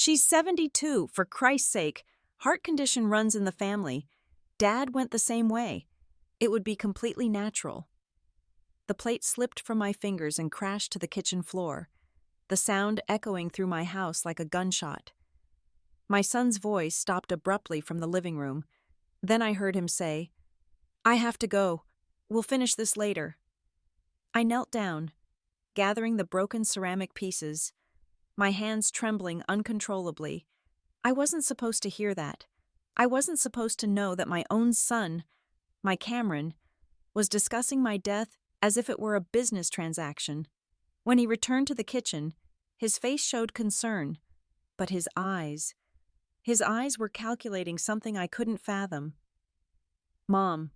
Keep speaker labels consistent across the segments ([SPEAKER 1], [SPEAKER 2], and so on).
[SPEAKER 1] She's 72, for Christ's sake. Heart condition runs in the family. Dad went the same way. It would be completely natural. The plate slipped from my fingers and crashed to the kitchen floor, the sound echoing through my house like a gunshot. My son's voice stopped abruptly from the living room. Then I heard him say, "I have to go. We'll finish this later." I knelt down, gathering the broken ceramic pieces, my hands trembling uncontrollably. I wasn't supposed to hear that. I wasn't supposed to know that my own son, my Cameron, was discussing my death as if it were a business transaction. When he returned to the kitchen, his face showed concern, but his eyes were calculating something I couldn't fathom. "Mom,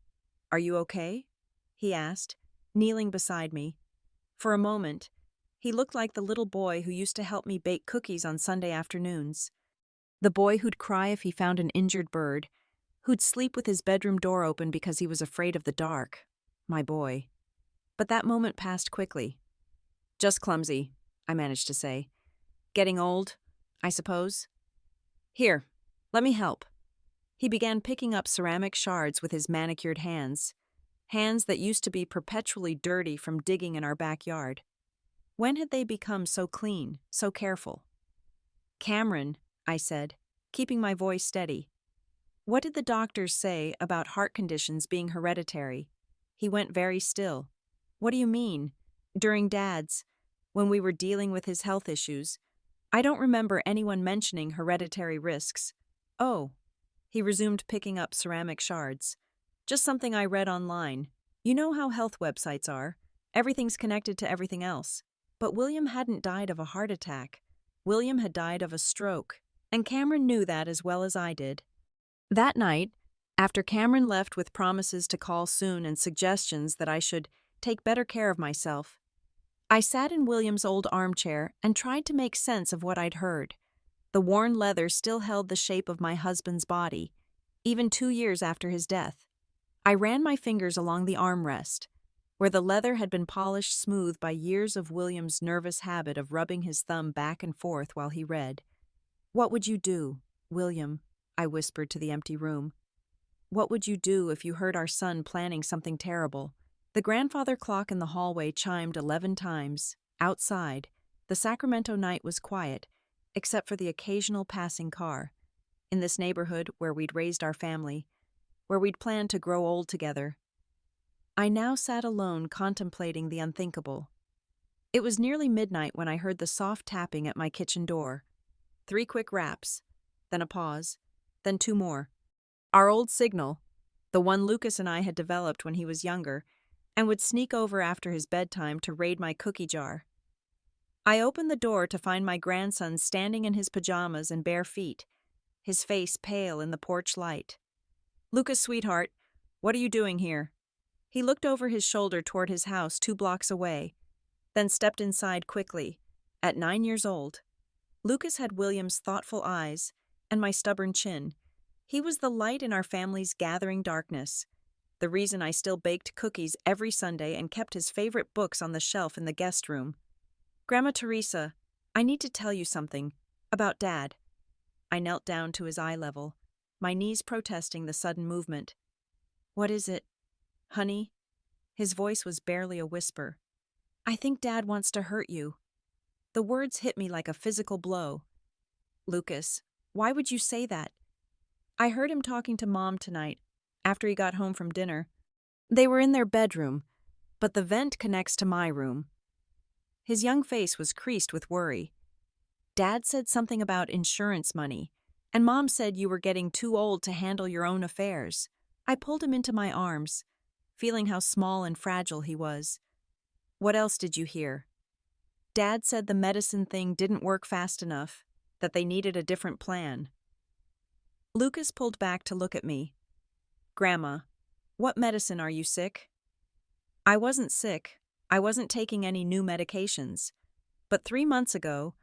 [SPEAKER 1] are you okay?" he asked, kneeling beside me. For a moment, he looked like the little boy who used to help me bake cookies on Sunday afternoons. The boy who'd cry if he found an injured bird, who'd sleep with his bedroom door open because he was afraid of the dark. My boy. But that moment passed quickly. "Just clumsy," I managed to say. "Getting old, I suppose. Here, let me help." He began picking up ceramic shards with his manicured hands that used to be perpetually dirty from digging in our backyard. When had they become so clean, so careful? "Cameron," I said, keeping my voice steady. "What did the doctors say about heart conditions being hereditary?" He went very still. "What do you mean? During Dad's, when we were dealing with his health issues, I don't remember anyone mentioning hereditary risks." "Oh," he resumed picking up ceramic shards. "Just something I read online. You know how health websites are. Everything's connected to everything else. But William hadn't died of a heart attack. William had died of a stroke, and Cameron knew that as well as I did." That night, after Cameron left with promises to call soon and suggestions that I should take better care of myself, I sat in William's old armchair and tried to make sense of what I'd heard. The worn leather still held the shape of my husband's body, even 2 years after his death. I ran my fingers along the armrest, where the leather had been polished smooth by years of William's nervous habit of rubbing his thumb back and forth while he read. "What would you do, William?" I whispered to the empty room. "What would you do if you heard our son planning something terrible?" The grandfather clock in the hallway chimed 11 times. Outside, the Sacramento night was quiet, except for the occasional passing car. In this neighborhood where we'd raised our family, where we'd planned to grow old together, I now sat alone contemplating the unthinkable. It was nearly midnight when I heard the soft tapping at my kitchen door. 3 quick raps, then a pause, then 2 more. Our old signal, the one Lucas and I had developed when he was younger, and would sneak over after his bedtime to raid my cookie jar. I opened the door to find my grandson standing in his pajamas and bare feet, his face pale in the porch light. "Lucas, sweetheart, what are you doing here?" He looked over his shoulder toward his house 2 blocks away, then stepped inside quickly. At 9 years old, Lucas had William's thoughtful eyes and my stubborn chin. He was the light in our family's gathering darkness, the reason I still baked cookies every Sunday and kept his favorite books on the shelf in the guest room. "Grandma Teresa, I need to tell you something. About Dad." I knelt down to his eye level, my knees protesting the sudden movement. "What is it, honey?" His voice was barely a whisper. "I think Dad wants to hurt you." The words hit me like a physical blow. "Lucas, why would you say that?" "I heard him talking to Mom tonight, after he got home from dinner. They were in their bedroom, but the vent connects to my room." His young face was creased with worry. "Dad said something about insurance money, and Mom said you were getting too old to handle your own affairs." I pulled him into my arms, feeling how small and fragile he was. "What else did you hear?" "Dad said the medicine thing didn't work fast enough, that they needed a different plan." Lucas pulled back to look at me. "Grandma, what medicine are you sick?" I wasn't sick. I wasn't taking any new medications. But 3 months ago,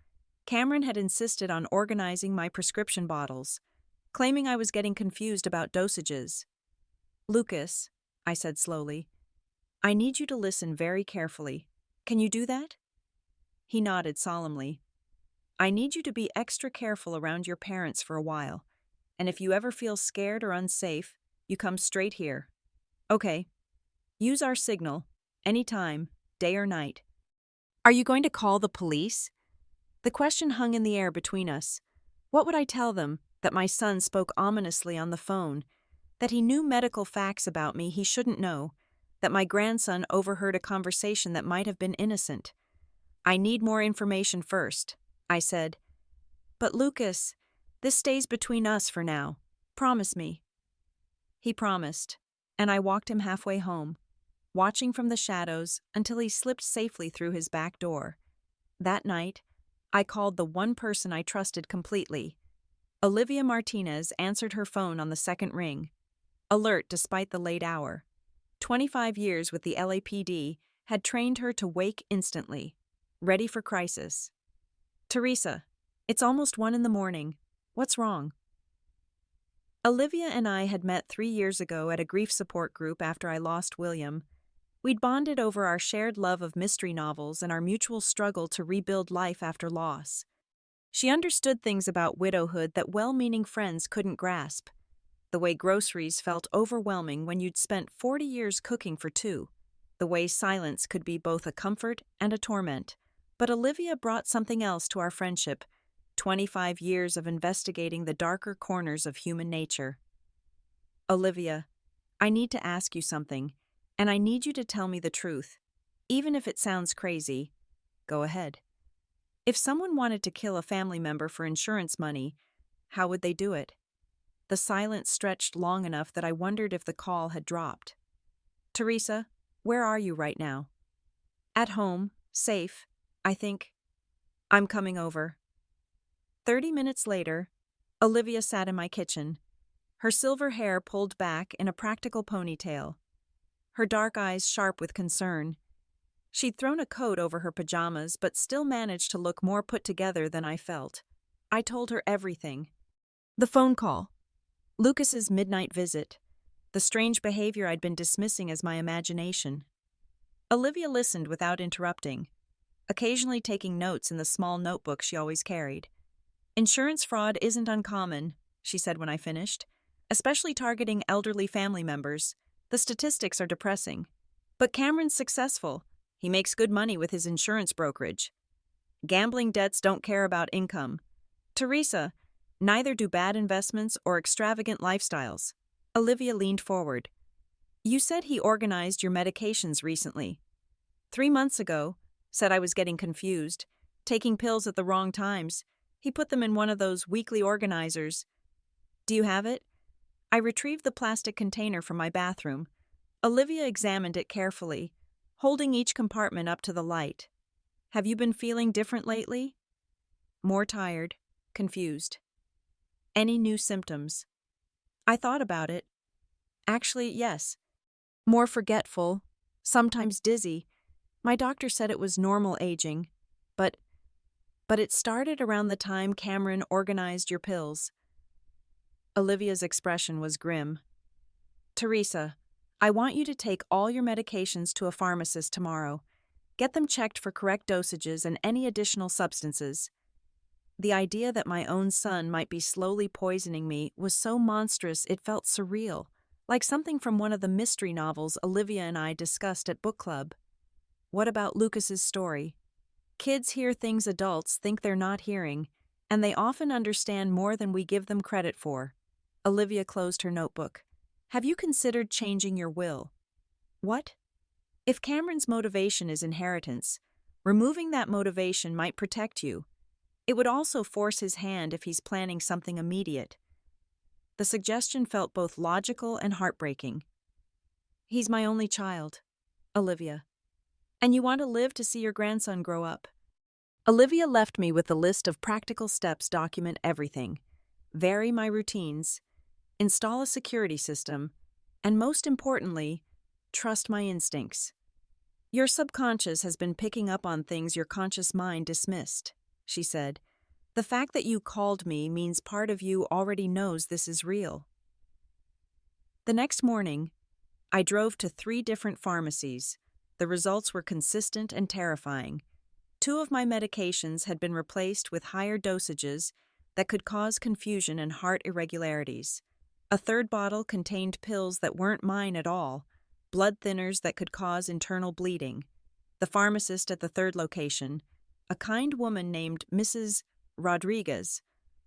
[SPEAKER 1] Cameron had insisted on organizing my prescription bottles, claiming I was getting confused about dosages. "Lucas," I said slowly, "I need you to listen very carefully. Can you do that?" He nodded solemnly. I need you to be extra careful around your parents for a while, and if you ever feel scared or unsafe, you come straight here. Okay, use our signal, anytime, day or night. Are you going to call the police? The question hung in the air between us. What would I tell them? That my son spoke ominously on the phone, that he knew medical facts about me he shouldn't know, that my grandson overheard a conversation that might have been innocent. I need more information first, I said. But Lucas, this stays between us for now. Promise me. He promised, and I walked him halfway home, watching from the shadows until he slipped safely through his back door. That night, I called the one person I trusted completely. Olivia Martinez answered her phone on the second ring, alert despite the late hour. 25 years with the LAPD had trained her to wake instantly, ready for crisis. Teresa, it's almost 1 a.m. What's wrong? Olivia and I had met 3 years ago at a grief support group after I lost William. We'd bonded over our shared love of mystery novels and our mutual struggle to rebuild life after loss. She understood things about widowhood that well-meaning friends couldn't grasp. The way groceries felt overwhelming when you'd spent 40 years cooking for two. The way silence could be both a comfort and a torment. But Olivia brought something else to our friendship: 25 years of investigating the darker corners of human nature. Olivia, I need to ask you something, and I need you to tell me the truth. Even if it sounds crazy, go ahead. If someone wanted to kill a family member for insurance money, how would they do it? The silence stretched long enough that I wondered if the call had dropped. Teresa, where are you right now? At home, safe, I think. I'm coming over. 30 minutes later, Olivia sat in my kitchen, her silver hair pulled back in a practical ponytail, her dark eyes sharp with concern. She'd thrown a coat over her pajamas but still managed to look more put together than I felt. I told her everything. The phone call, Lucas's midnight visit, the strange behavior I'd been dismissing as my imagination. Olivia listened without interrupting, occasionally taking notes in the small notebook she always carried. Insurance fraud isn't uncommon, she said when I finished, especially targeting elderly family members. The statistics are depressing. But Cameron's successful. He makes good money with his insurance brokerage. Gambling debts don't care about income. Teresa, neither do bad investments or extravagant lifestyles. Olivia leaned forward. You said he organized your medications recently. 3 months ago, said I was getting confused, taking pills at the wrong times. He put them in one of those weekly organizers. Do you have it? I retrieved the plastic container from my bathroom. Olivia examined it carefully, holding each compartment up to the light. Have you been feeling different lately? More tired, confused. Any new symptoms? I thought about it. Actually, yes. More forgetful, sometimes dizzy. My doctor said it was normal aging, but it started around the time Cameron organized your pills. Olivia's expression was grim. Teresa, I want you to take all your medications to a pharmacist tomorrow. Get them checked for correct dosages and any additional substances. The idea that my own son might be slowly poisoning me was so monstrous it felt surreal, like something from one of the mystery novels Olivia and I discussed at book club. What about Lucas's story? Kids hear things adults think they're not hearing, and they often understand more than we give them credit for. Olivia closed her notebook. Have you considered changing your will? What? If Cameron's motivation is inheritance, removing that motivation might protect you. It would also force his hand if he's planning something immediate. The suggestion felt both logical and heartbreaking. He's my only child, Olivia. And you want to live to see your grandson grow up. Olivia left me with the list of practical steps. Document everything. Vary my routines. Install a security system. And most importantly, trust my instincts. Your subconscious has been picking up on things your conscious mind dismissed, she said. The fact that you called me means part of you already knows this is real. The next morning, I drove to 3 different pharmacies. The results were consistent and terrifying. 2 of my medications had been replaced with higher dosages that could cause confusion and heart irregularities. A third bottle contained pills that weren't mine at all, blood thinners that could cause internal bleeding. The pharmacist at the third location, a kind woman named Mrs. Rodriguez,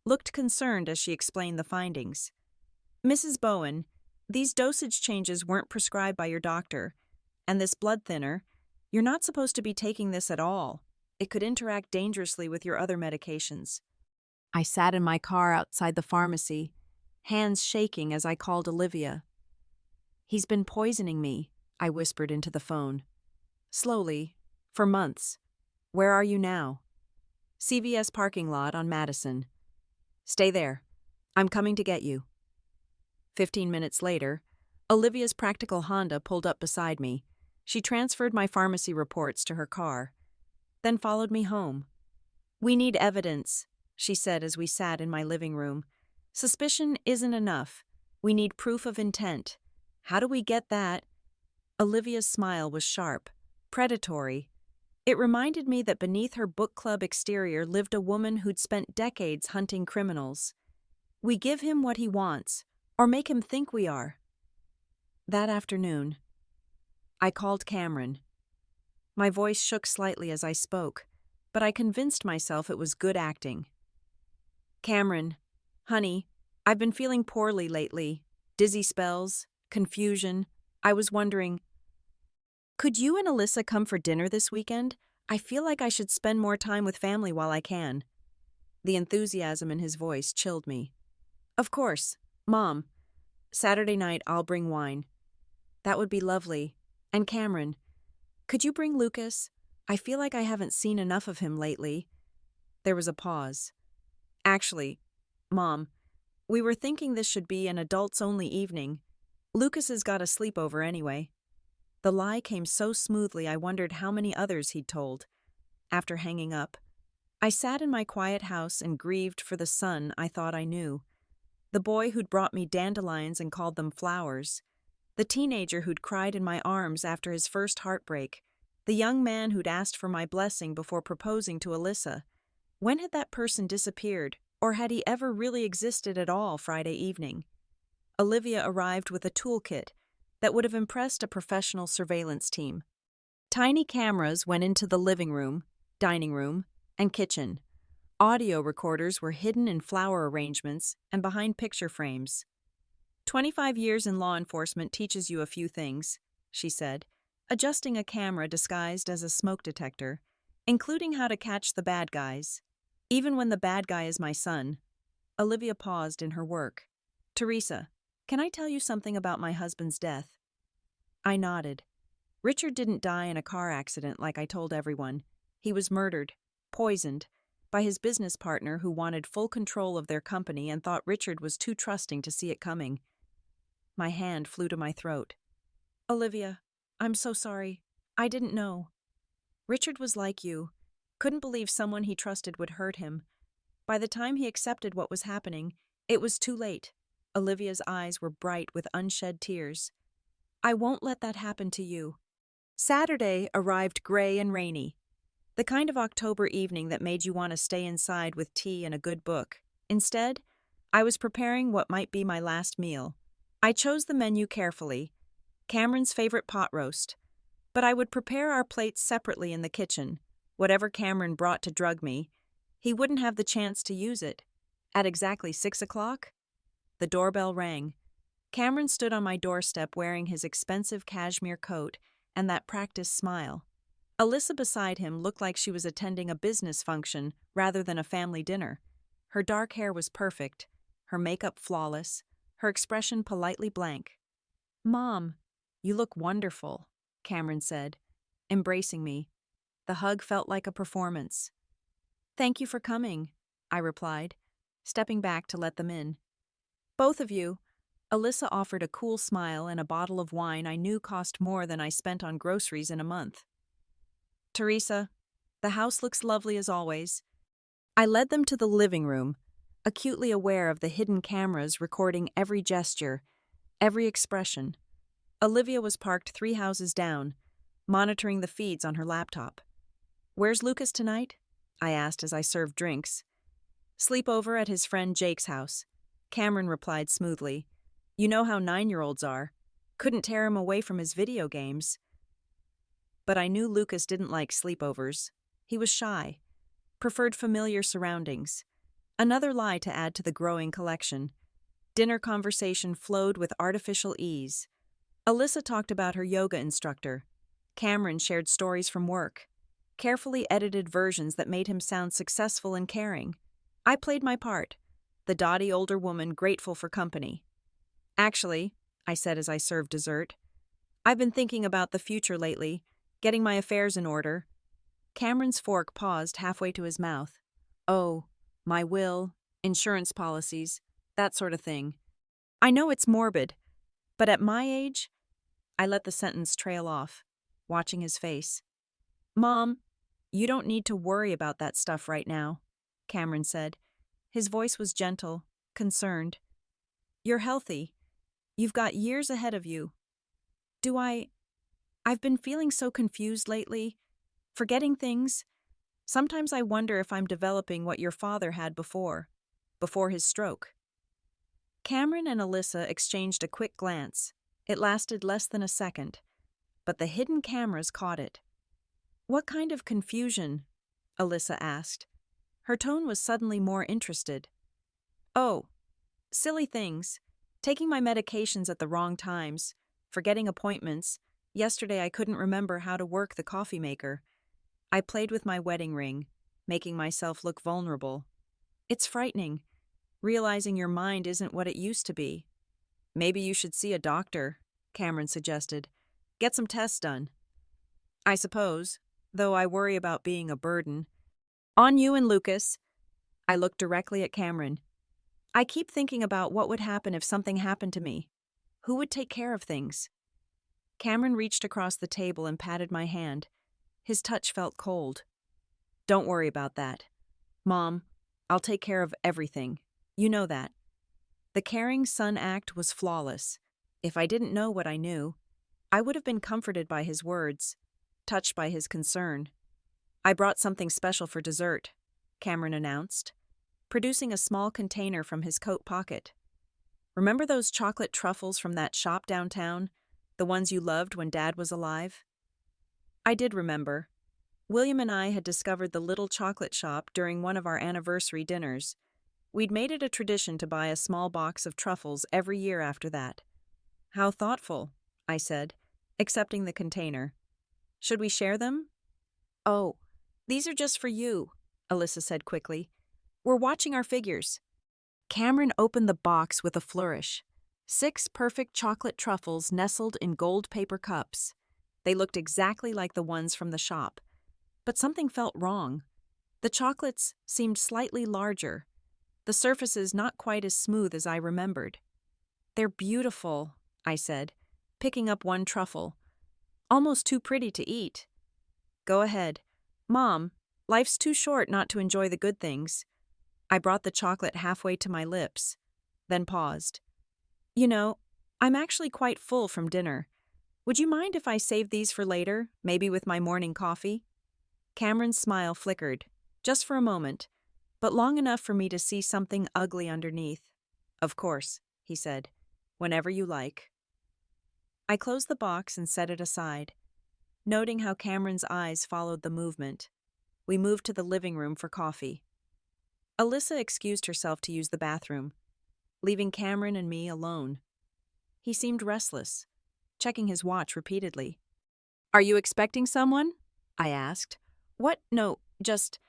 [SPEAKER 1] looked concerned as she explained the findings. Mrs. Bowen, these dosage changes weren't prescribed by your doctor, and this blood thinner, you're not supposed to be taking this at all. It could interact dangerously with your other medications. I sat in my car outside the pharmacy, hands shaking as I called Olivia. He's been poisoning me, I whispered into the phone. Slowly, for months. Where are you now? CVS parking lot on Madison. Stay there. I'm coming to get you. 15 minutes later, Olivia's practical Honda pulled up beside me. She transferred my pharmacy reports to her car, then followed me home. We need evidence, she said as we sat in my living room. Suspicion isn't enough. We need proof of intent. How do we get that? Olivia's smile was sharp, predatory. It reminded me that beneath her book club exterior lived a woman who'd spent decades hunting criminals. We give him what he wants, or make him think we are. That afternoon, I called Cameron. My voice shook slightly as I spoke, but I convinced myself it was good acting. Cameron, honey, I've been feeling poorly lately. Dizzy spells, confusion. I was wondering, could you and Alyssa come for dinner this weekend? I feel like I should spend more time with family while I can. The enthusiasm in his voice chilled me. Of course, Mom. Saturday night I'll bring wine. That would be lovely. And Cameron, could you bring Lucas? I feel like I haven't seen enough of him lately. There was a pause. Actually, Mom, we were thinking this should be an adults-only evening. Lucas has got a sleepover anyway. The lie came so smoothly I wondered how many others he'd told. After hanging up, I sat in my quiet house and grieved for the son I thought I knew. The boy who'd brought me dandelions and called them flowers. The teenager who'd cried in my arms after his first heartbreak. The young man who'd asked for my blessing before proposing to Alyssa. When had that person disappeared, or had he ever really existed at all Friday evening? Olivia arrived with a toolkit that would have impressed a professional surveillance team. Tiny cameras went into the living room, dining room, and kitchen. Audio recorders were hidden in flower arrangements and behind picture frames. 25 years in law enforcement teaches you a few things, she said, adjusting a camera disguised as a smoke detector, including how to catch the bad guys. Even when the bad guy is my son. Olivia paused in her work. Teresa, can I tell you something about my husband's death? I nodded. Richard didn't die in a car accident like I told everyone. He was murdered, poisoned, by his business partner who wanted full control of their company and thought Richard was too trusting to see it coming. My hand flew to my throat. Olivia, I'm so sorry. I didn't know. Richard was like you. Couldn't believe someone he trusted would hurt him. By the time he accepted what was happening, it was too late. Olivia's eyes were bright with unshed tears. I won't let that happen to you. Saturday arrived gray and rainy. The kind of October evening that made you want to stay inside with tea and a good book. Instead, I was preparing what might be my last meal. I chose the menu carefully. Cameron's favorite pot roast. But I would prepare our plates separately in the kitchen. Whatever Cameron brought to drug me, he wouldn't have the chance to use it. At exactly 6 o'clock, the doorbell rang. Cameron stood on my doorstep wearing his expensive cashmere coat and that practiced smile. Alyssa beside him looked like she was attending a business function rather than a family dinner. Her dark hair was perfect, her makeup flawless, her expression politely blank. Mom, you look wonderful, Cameron said, embracing me. The hug felt like a performance. Thank you for coming, I replied, stepping back to let them in. Both of you. Alyssa offered a cool smile and a bottle of wine I knew cost more than I spent on groceries in a month. Teresa, the house looks lovely as always. I led them to the living room, acutely aware of the hidden cameras recording every gesture, every expression. Olivia was parked 3 houses down, monitoring the feeds on her laptop. "Where's Lucas tonight?" I asked as I served drinks. "Sleep over at his friend Jake's house." Cameron replied smoothly. "You know how 9-year-olds are. Couldn't tear him away from his video games." But I knew Lucas didn't like sleepovers. He was shy, preferred familiar surroundings. Another lie to add to the growing collection. Dinner conversation flowed with artificial ease. Alyssa talked about her yoga instructor. Cameron shared stories from work, carefully edited versions that made him sound successful and caring. I played my part, the dotty older woman grateful for company. "Actually," I said as I served dessert, "I've been thinking about the future lately, getting my affairs in order." Cameron's fork paused halfway to his mouth. "Oh, my will, insurance policies, that sort of thing. I know it's morbid, but at my age," I let the sentence trail off, watching his face. "Mom, you don't need to worry about that stuff right now," Cameron said. His voice was gentle, concerned. "You're healthy. You've got years ahead of you." I've been feeling so confused lately, forgetting things. Sometimes I wonder if I'm developing what your father had before his stroke." Cameron and Alyssa exchanged a quick glance. It lasted less than a second, but the hidden cameras caught it. "What kind of confusion?" Alyssa asked. Her tone was suddenly more interested. "Oh, silly things. Taking my medications at the wrong times, forgetting appointments. Yesterday I couldn't remember how to work the coffee maker. I played with my wedding ring, making myself look vulnerable. It's frightening, realizing your mind isn't what it used to be." "Maybe you should see a doctor," Cameron suggested. "Get some tests done." "I suppose, though I worry about being a burden." "On you and Lucas." I looked directly at Cameron. "I keep thinking about what would happen if something happened to me. Who would take care of things?" Cameron reached across the table and patted my hand. His touch felt cold. "Don't worry about that. Mom, I'll take care of everything. You know that." The caring son act was flawless. If I didn't know what I knew, I would have been comforted by his words, touched by his concern. "I brought something special for dessert," Cameron announced, producing a small container from his coat pocket. "Remember those chocolate truffles from that shop downtown? The ones you loved when Dad was alive?" I did remember. William and I had discovered the little chocolate shop during one of our anniversary dinners. We'd made it a tradition to buy a small box of truffles every year after that. "How thoughtful," I said, accepting the container. "Should we share them?" "Oh, these are just for you," Alyssa said quickly. "We're watching our figures." Cameron opened the box with a flourish. 6 perfect chocolate truffles nestled in gold paper cups. They looked exactly like the ones from the shop. But something felt wrong. The chocolates seemed slightly larger, the surfaces not quite as smooth as I remembered. "They're beautiful," I said, picking up one truffle. "Almost too pretty to eat." "Go ahead. Mom, life's too short not to enjoy the good things." I brought the chocolate halfway to my lips, then paused. "You know, I'm actually quite full from dinner. Would you mind if I saved these for later, maybe with my morning coffee?" Cameron's smile flickered, just for a moment, but long enough for me to see something ugly underneath. "Of course," he said, "whenever you like." I closed the box and set it aside, noting how Cameron's eyes followed the movement. We moved to the living room for coffee. Alyssa excused herself to use the bathroom, leaving Cameron and me alone. He seemed restless, checking his watch repeatedly. "Are you expecting someone?" I asked. "What? No, just...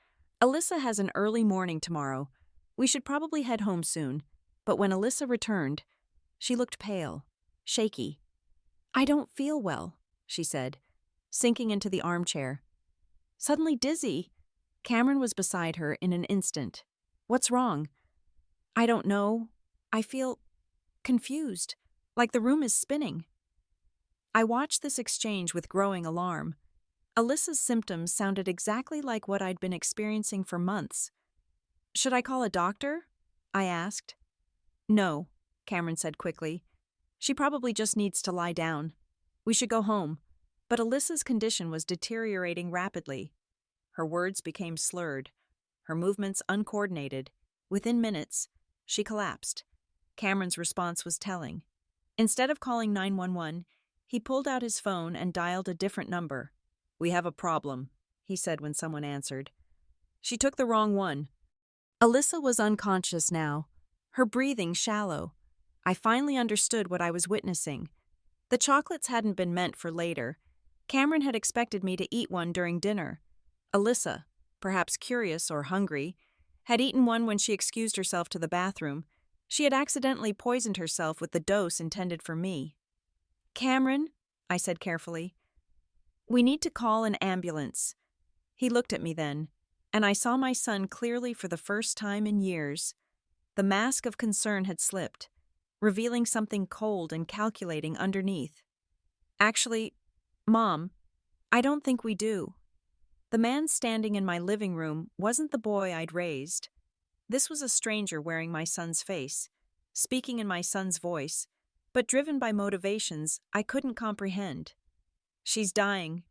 [SPEAKER 1] Alyssa has an early morning tomorrow. We should probably head home soon." But when Alyssa returned, she looked pale, shaky. "I don't feel well," she said, sinking into the armchair. Suddenly dizzy. Cameron was beside her in an instant. "What's wrong?" "I don't know. I feel confused, like the room is spinning." I watched this exchange with growing alarm. Alyssa's symptoms sounded exactly like what I'd been experiencing for months. "Should I call a doctor?" I asked. "No," Cameron said quickly. "She probably just needs to lie down. We should go home." But Alyssa's condition was deteriorating rapidly. Her words became slurred, her movements uncoordinated. Within minutes, she collapsed. Cameron's response was telling. Instead of calling 911, he pulled out his phone and dialed a different number. "We have a problem," he said when someone answered. She took the wrong one. Alyssa was unconscious now, her breathing shallow. I finally understood what I was witnessing. The chocolates hadn't been meant for later. Cameron had expected me to eat one during dinner. Alyssa, perhaps curious or hungry, had eaten one when she excused herself to the bathroom. She had accidentally poisoned herself with the dose intended for me. "Cameron," I said carefully, "we need to call an ambulance." He looked at me then, and I saw my son clearly for the first time in years. The mask of concern had slipped, revealing something cold and calculating underneath. "Actually, Mom, I don't think we do." The man standing in my living room wasn't the boy I'd raised. This was a stranger wearing my son's face, speaking in my son's voice, but driven by motivations I couldn't comprehend. "She's dying.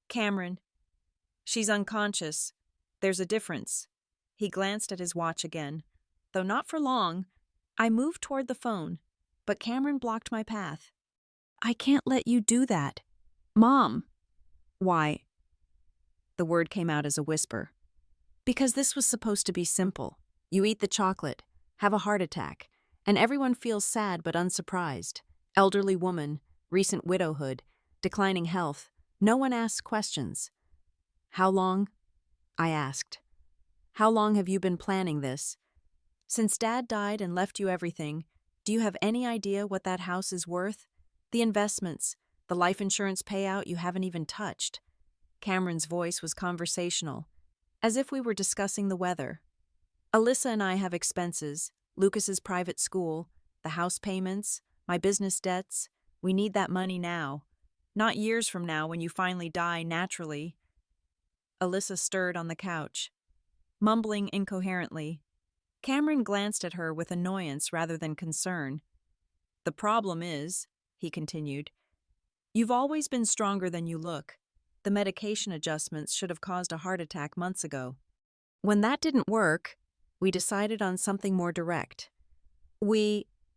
[SPEAKER 1] Cameron. She's unconscious. There's a difference." He glanced at his watch again. Though not for long, I moved toward the phone, but Cameron blocked my path. "I can't let you do that. Mom." "Why?" The word came out as a whisper. "Because this was supposed to be simple. You eat the chocolate, have a heart attack, and everyone feels sad but unsurprised. Elderly woman, recent widowhood, declining health. No one asks questions." "How long?" I asked. "How long have you been planning this? Since Dad died and left you everything, do you have any idea what that house is worth? The investments, the life insurance payout you haven't even touched." Cameron's voice was conversational, as if we were discussing the weather. "Alyssa and I have expenses, Lucas's private school, the house payments, my business debts. We need that money now, not years from now when you finally die naturally." Alyssa stirred on the couch, mumbling incoherently. Cameron glanced at her with annoyance rather than concern. "The problem is," he continued, "you've always been stronger than you look. The medication adjustments should have caused a heart attack months ago. When that didn't work, we decided on something more direct.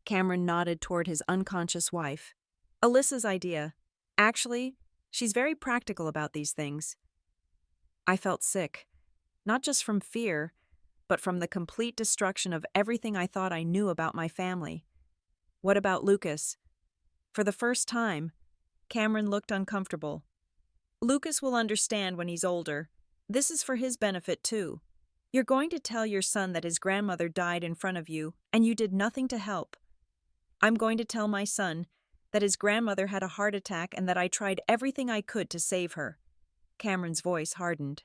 [SPEAKER 1] Cameron nodded toward his unconscious wife. "Alyssa's idea. Actually, she's very practical about these things." I felt sick, not just from fear, but from the complete destruction of everything I thought I knew about my family. "What about Lucas?" For the first time, Cameron looked uncomfortable. "Lucas will understand when he's older. This is for his benefit, too. You're going to tell your son that his grandmother died in front of you, and you did nothing to help. I'm going to tell my son that his grandmother had a heart attack and that I tried everything I could to save her." Cameron's voice hardened.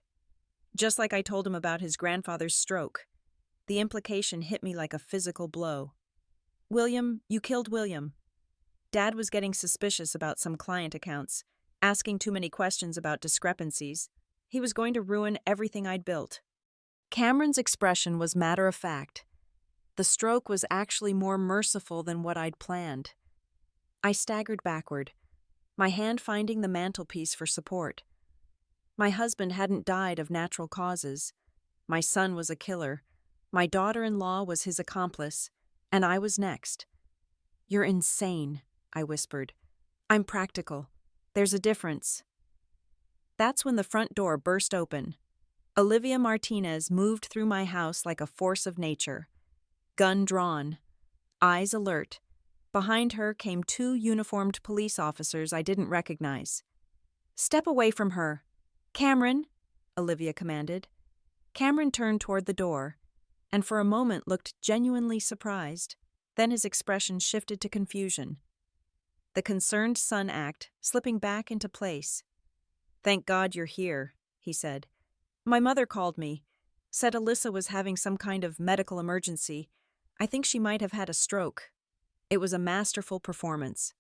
[SPEAKER 1] Just like I told him about his grandfather's stroke. The implication hit me like a physical blow. "William, you killed William." Dad was getting suspicious about some client accounts, asking too many questions about discrepancies. He was going to ruin everything I'd built. Cameron's expression was matter-of-fact. The stroke was actually more merciful than what I'd planned. I staggered backward, my hand finding the mantelpiece for support. My husband hadn't died of natural causes. My son was a killer. My daughter-in-law was his accomplice, and I was next. "You're insane," I whispered. "I'm practical. There's a difference." That's when the front door burst open. Olivia Martinez moved through my house like a force of nature. Gun drawn, eyes alert. Behind her came 2 uniformed police officers I didn't recognize. "Step away from her." "Cameron," Olivia commanded. Cameron turned toward the door, and for a moment looked genuinely surprised. Then his expression shifted to confusion. The concerned son act slipping back into place. "Thank God you're here," he said. "My mother called me, said Alyssa was having some kind of medical emergency. I think she might have had a stroke." It was a masterful performance.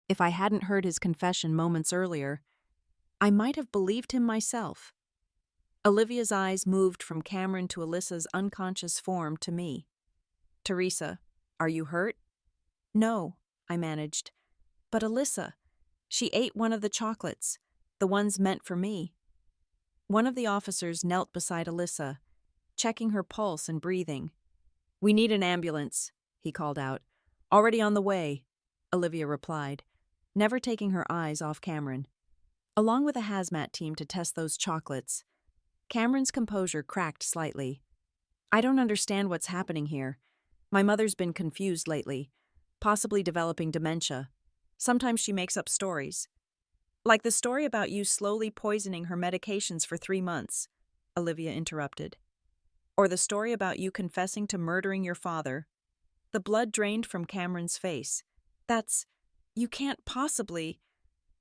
[SPEAKER 1] If I hadn't heard his confession moments earlier, I might have believed him myself. Olivia's eyes moved from Cameron to Alyssa's unconscious form to me. "Teresa, are you hurt?" "No," I managed. "But Alyssa, she ate one of the chocolates, the ones meant for me." One of the officers knelt beside Alyssa, checking her pulse and breathing. "We need an ambulance," he called out. "Already on the way," Olivia replied, never taking her eyes off Cameron. Along with a hazmat team to test those chocolates, Cameron's composure cracked slightly. "I don't understand what's happening here. My mother's been confused lately, possibly developing dementia. Sometimes she makes up stories. Like the story about you slowly poisoning her medications for 3 months," Olivia interrupted. "Or the story about you confessing to murdering your father." The blood drained from Cameron's face. You can't possibly."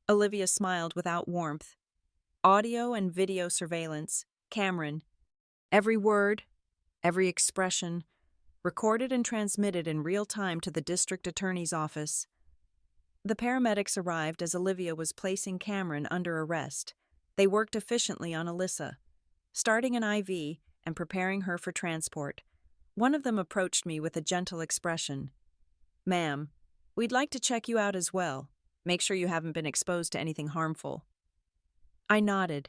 [SPEAKER 1] Olivia smiled without warmth. "Audio and video surveillance, Cameron. Every word, every expression, recorded and transmitted in real time to the district attorney's office." The paramedics arrived as Olivia was placing Cameron under arrest. They worked efficiently on Alyssa, starting an IV and preparing her for transport. One of them approached me with a gentle expression. "Ma'am, we'd like to check you out as well. Make sure you haven't been exposed to anything harmful." I nodded,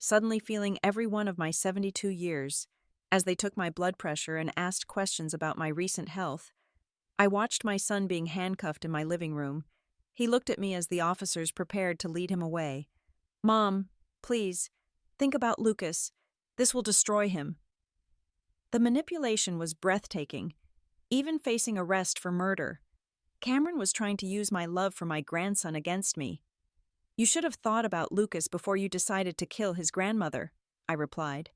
[SPEAKER 1] suddenly feeling every one of my 72 years, as they took my blood pressure and asked questions about my recent health. I watched my son being handcuffed in my living room. He looked at me as the officers prepared to lead him away. "Mom, please, think about Lucas. This will destroy him." The manipulation was breathtaking, even facing arrest for murder. Cameron was trying to use my love for my grandson against me. "You should have thought about Lucas before you decided to kill his grandmother," I replied.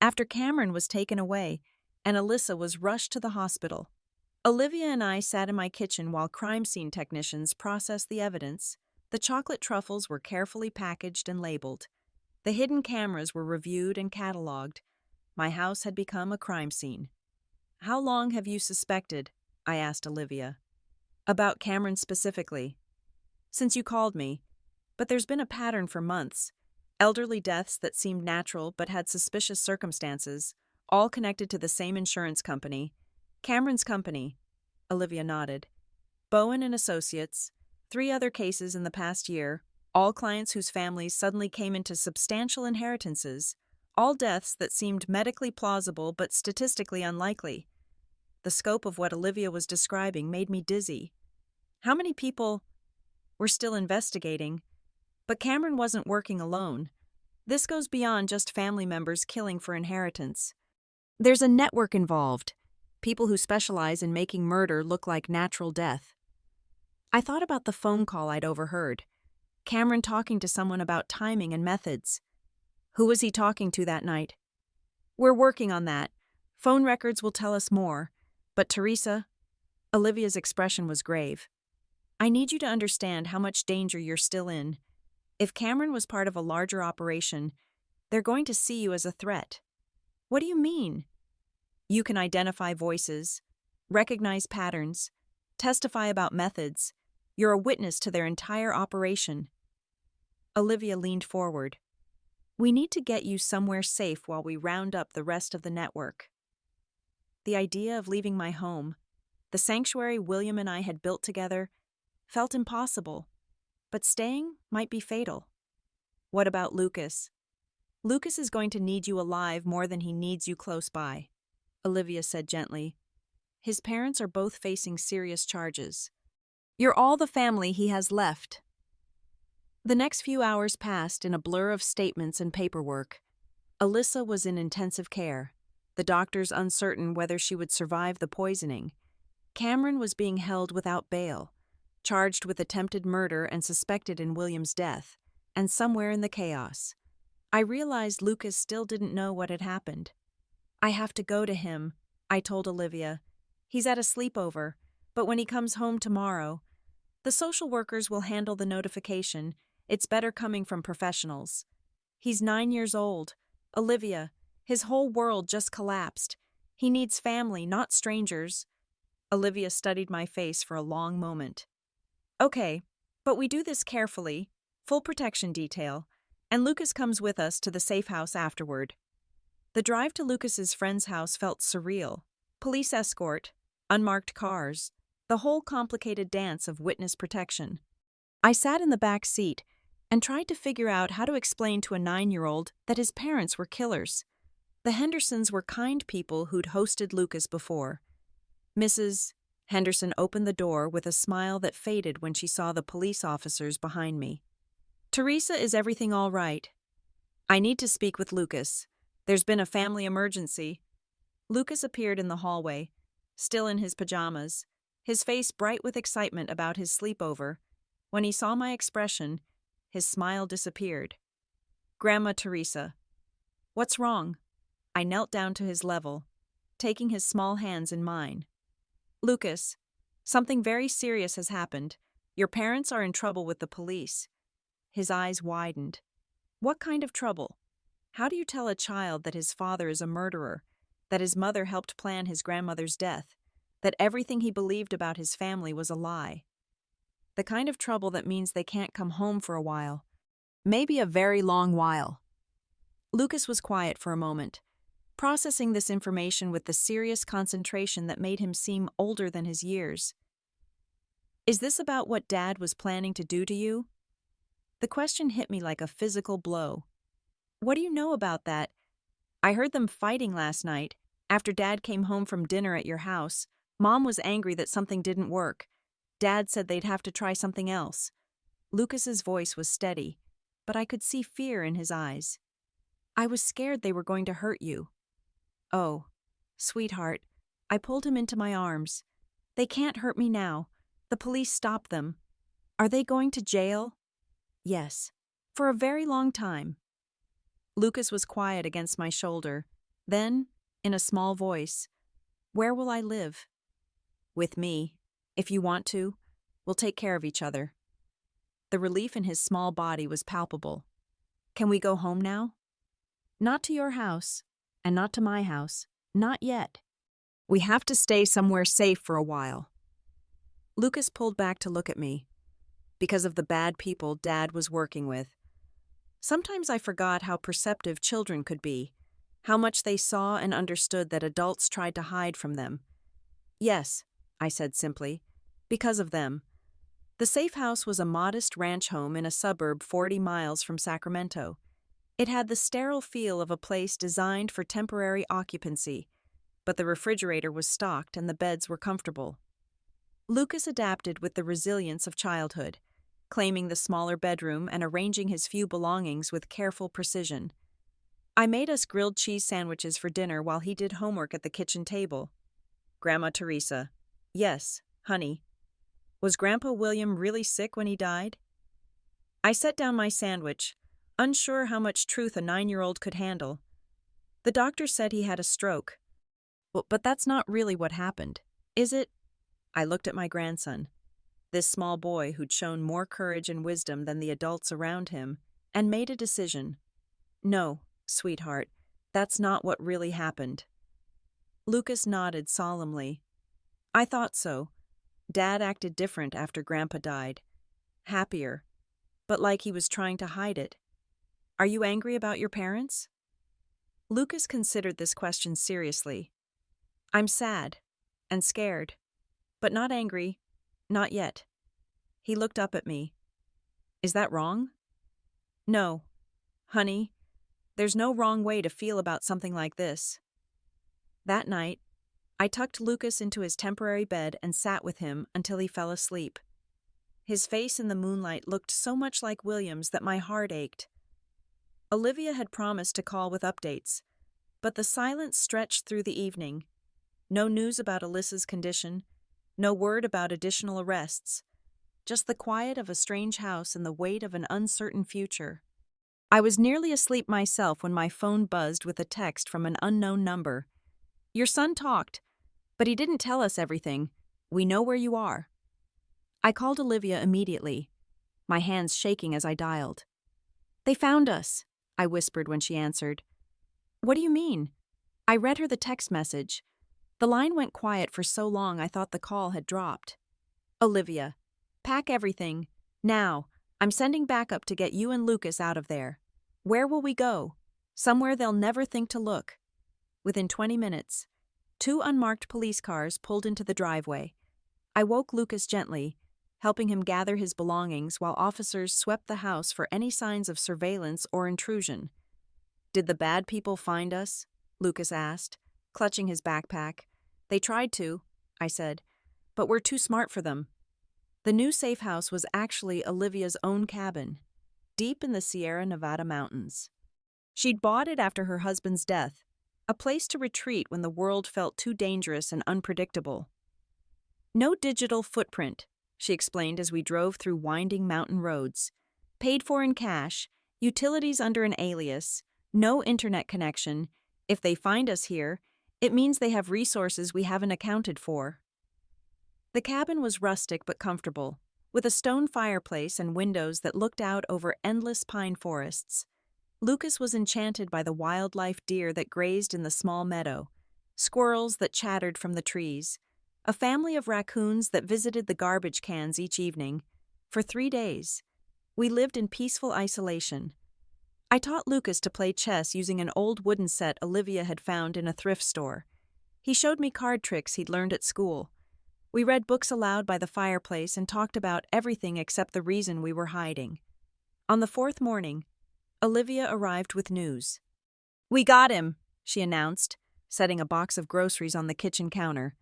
[SPEAKER 1] After Cameron was taken away and Alyssa was rushed to the hospital, Olivia and I sat in my kitchen while crime scene technicians processed the evidence. The chocolate truffles were carefully packaged and labeled. The hidden cameras were reviewed and cataloged. My house had become a crime scene. "How long have you suspected?" I asked Olivia. "About Cameron specifically?" "Since you called me. But there's been a pattern for months. Elderly deaths that seemed natural but had suspicious circumstances, all connected to the same insurance company. Cameron's company." Olivia nodded. "Bowen and Associates. 3 other cases in the past year, all clients whose families suddenly came into substantial inheritances, all deaths that seemed medically plausible but statistically unlikely." The scope of what Olivia was describing made me dizzy. "How many people?" "We're still investigating. But Cameron wasn't working alone. This goes beyond just family members killing for inheritance. There's a network involved, people who specialize in making murder look like natural death." I thought about the phone call I'd overheard. Cameron talking to someone about timing and methods. Who was he talking to that night? "We're working on that. Phone records will tell us more. But Teresa," Olivia's expression was grave, "I need you to understand how much danger you're still in. If Cameron was part of a larger operation, they're going to see you as a threat." "What do you mean?" "You can identify voices, recognize patterns, testify about methods. You're a witness to their entire operation." Olivia leaned forward. "We need to get you somewhere safe while we round up the rest of the network." The idea of leaving my home, the sanctuary William and I had built together, felt impossible, but staying might be fatal. "What about Lucas?" "Lucas is going to need you alive more than he needs you close by," Olivia said gently. "His parents are both facing serious charges. You're all the family he has left." The next few hours passed in a blur of statements and paperwork. Alyssa was in intensive care, the doctors uncertain whether she would survive the poisoning. Cameron was being held without bail, charged with attempted murder and suspected in William's death, and somewhere in the chaos, I realized Lucas still didn't know what had happened. "I have to go to him," I told Olivia. "He's at a sleepover, but when he comes home tomorrow, the social workers will handle the notification. It's better coming from professionals. He's 9 years old. Olivia, his whole world just collapsed. He needs family, not strangers." Olivia studied my face for a long moment. "Okay, but we do this carefully, full protection detail, and Lucas comes with us to the safe house afterward." The drive to Lucas's friend's house felt surreal. Police escort, unmarked cars, the whole complicated dance of witness protection. I sat in the back seat and tried to figure out how to explain to a 9-year-old that his parents were killers. The Hendersons were kind people who'd hosted Lucas before. Mrs. Henderson opened the door with a smile that faded when she saw the police officers behind me. "Teresa, is everything all right? I need to speak with Lucas. There's been a family emergency." Lucas appeared in the hallway, still in his pajamas, his face bright with excitement about his sleepover. When he saw my expression, his smile disappeared. "Grandma Teresa, what's wrong?" I knelt down to his level, taking his small hands in mine. "Lucas, something very serious has happened. Your parents are in trouble with the police." His eyes widened. "What kind of trouble? How do you tell a child that his father is a murderer, that his mother helped plan his grandmother's death, that everything he believed about his family was a lie?" "The kind of trouble that means they can't come home for a while. Maybe a very long while." Lucas was quiet for a moment, processing this information with the serious concentration that made him seem older than his years. "Is this about what Dad was planning to do to you?" The question hit me like a physical blow. "What do you know about that? I heard them fighting last night. After Dad came home from dinner at your house, Mom was angry that something didn't work. Dad said they'd have to try something else." Lucas's voice was steady, but I could see fear in his eyes. "I was scared they were going to hurt you." "Oh, sweetheart." I pulled him into my arms. "They can't hurt me now. The police stopped them." "Are they going to jail?" "Yes, for a very long time." Lucas was quiet against my shoulder. Then, in a small voice, "Where will I live?" "With me. If you want to, we'll take care of each other." The relief in his small body was palpable. "Can we go home now?" "Not to your house, and not to my house. Not yet. We have to stay somewhere safe for a while." Lucas pulled back to look at me. Because of the bad people Dad was working with. Sometimes I forgot how perceptive children could be, how much they saw and understood that adults tried to hide from them. "Yes," I said simply, "because of them." The safe house was a modest ranch home in a suburb 40 miles from Sacramento. It had the sterile feel of a place designed for temporary occupancy, but the refrigerator was stocked and the beds were comfortable. Lucas adapted with the resilience of childhood, claiming the smaller bedroom and arranging his few belongings with careful precision. I made us grilled cheese sandwiches for dinner while he did homework at the kitchen table. "Grandma Teresa." "Yes, honey." "Was Grandpa William really sick when he died?" I set down my sandwich, unsure how much truth a 9-year-old could handle. "The doctor said he had a stroke." "Well, but that's not really what happened, is it?" I looked at my grandson, this small boy who'd shown more courage and wisdom than the adults around him, and made a decision. "No, sweetheart, that's not what really happened." Lucas nodded solemnly. "I thought so. Dad acted different after Grandpa died. Happier, but like he was trying to hide it. Are you angry about your parents?" Lucas considered this question seriously. "I'm sad and scared, but not angry. Not yet." He looked up at me. "Is that wrong?" "No, honey. There's no wrong way to feel about something like this." That night, I tucked Lucas into his temporary bed and sat with him until he fell asleep. His face in the moonlight looked so much like William's that my heart ached. Olivia had promised to call with updates, but the silence stretched through the evening. No news about Alyssa's condition, no word about additional arrests, just the quiet of a strange house and the weight of an uncertain future. I was nearly asleep myself when my phone buzzed with a text from an unknown number. "Your son talked, but he didn't tell us everything. We know where you are." I called Olivia immediately, my hands shaking as I dialed. "They found us," I whispered when she answered. "What do you mean?" I read her the text message. The line went quiet for so long I thought the call had dropped. "Olivia, pack everything. Now, I'm sending backup to get you and Lucas out of there. Where will we go? Somewhere they'll never think to look." Within 20 minutes, 2 unmarked police cars pulled into the driveway. I woke Lucas gently, helping him gather his belongings while officers swept the house for any signs of surveillance or intrusion. "Did the bad people find us?" Lucas asked, clutching his backpack. "They tried to," I said, "but we're too smart for them." The new safe house was actually Olivia's own cabin, deep in the Sierra Nevada mountains. She'd bought it after her husband's death, a place to retreat when the world felt too dangerous and unpredictable. "No digital footprint," she explained as we drove through winding mountain roads. "Paid for in cash, utilities under an alias, no internet connection. If they find us here, it means they have resources we haven't accounted for." The cabin was rustic but comfortable, with a stone fireplace and windows that looked out over endless pine forests. Lucas was enchanted by the wildlife deer that grazed in the small meadow, squirrels that chattered from the trees, a family of raccoons that visited the garbage cans each evening. For 3 days, we lived in peaceful isolation. I taught Lucas to play chess using an old wooden set Olivia had found in a thrift store. He showed me card tricks he'd learned at school. We read books aloud by the fireplace and talked about everything except the reason we were hiding. On the 4th morning, Olivia arrived with news. "We got him," she announced, setting a box of groceries on the kitchen counter.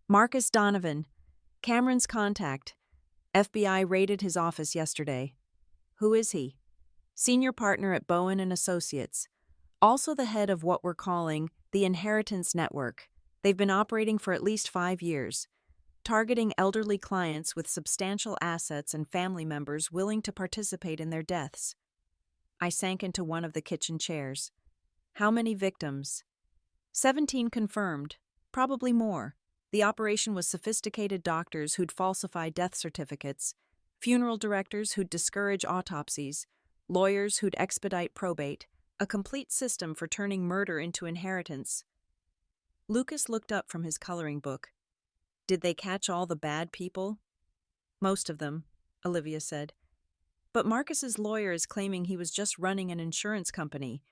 [SPEAKER 1] "Marcus Donovan, Cameron's contact. FBI raided his office yesterday." "Who is he?" "Senior partner at Bowen and Associates. Also the head of what we're calling the Inheritance Network. They've been operating for at least 5 years. Targeting elderly clients with substantial assets and family members willing to participate in their deaths." I sank into one of the kitchen chairs. "How many victims?" 17 confirmed, probably more. The operation was sophisticated doctors who'd falsify death certificates, funeral directors who'd discourage autopsies, lawyers who'd expedite probate, a complete system for turning murder into inheritance. Lucas looked up from his coloring book. "Did they catch all the bad people?" "Most of them," Olivia said. "But Marcus's lawyer is claiming he was just running an insurance company,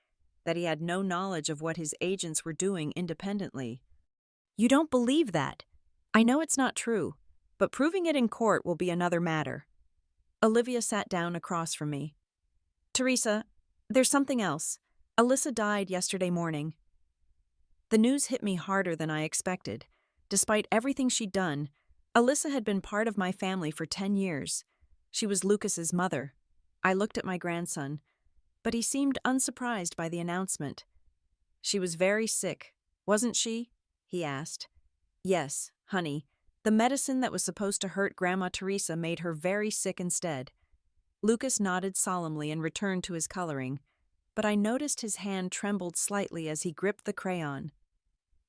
[SPEAKER 1] that he had no knowledge of what his agents were doing independently." "You don't believe that?" "I know it's not true, but proving it in court will be another matter." Olivia sat down across from me. "Teresa, there's something else. Alyssa died yesterday morning." The news hit me harder than I expected. Despite everything she'd done, Alyssa had been part of my family for 10 years. She was Lucas's mother. I looked at my grandson, but he seemed unsurprised by the announcement. "She was very sick, wasn't she?" he asked. "Yes, honey. The medicine that was supposed to hurt Grandma Teresa made her very sick instead." Lucas nodded solemnly and returned to his coloring, but I noticed his hand trembled slightly as he gripped the crayon.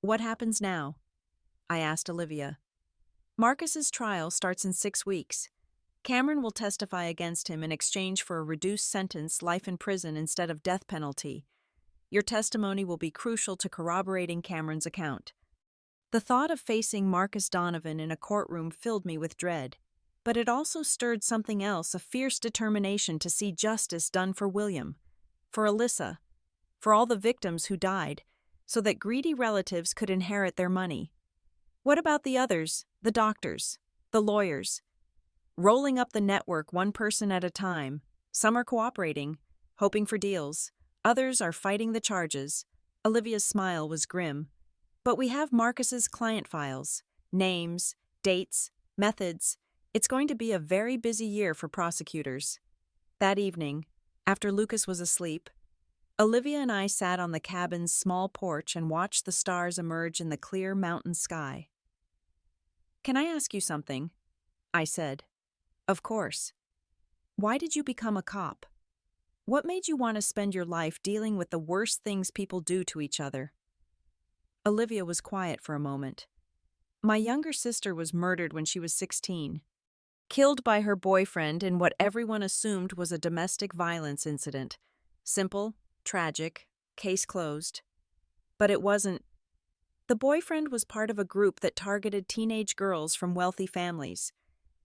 [SPEAKER 1] "What happens now?" I asked Olivia. "Marcus's trial starts in 6 weeks. Cameron will testify against him in exchange for a reduced sentence, life in prison instead of death penalty. Your testimony will be crucial to corroborating Cameron's account." The thought of facing Marcus Donovan in a courtroom filled me with dread, but it also stirred something else, a fierce determination to see justice done for William, for Alyssa, for all the victims who died, so that greedy relatives could inherit their money. What about the others, the doctors, the lawyers? Rolling up the network one person at a time. Some are cooperating, hoping for deals. Others are fighting the charges. Olivia's smile was grim. "But we have Marcus's client files, names, dates, methods. It's going to be a very busy year for prosecutors." That evening, after Lucas was asleep, Olivia and I sat on the cabin's small porch and watched the stars emerge in the clear mountain sky. "Can I ask you something?" I said. "Of course." "Why did you become a cop? What made you want to spend your life dealing with the worst things people do to each other?" Olivia was quiet for a moment. "My younger sister was murdered when she was 16. Killed by her boyfriend in what everyone assumed was a domestic violence incident. Simple, tragic, case closed. But it wasn't. The boyfriend was part of a group that targeted teenage girls from wealthy families.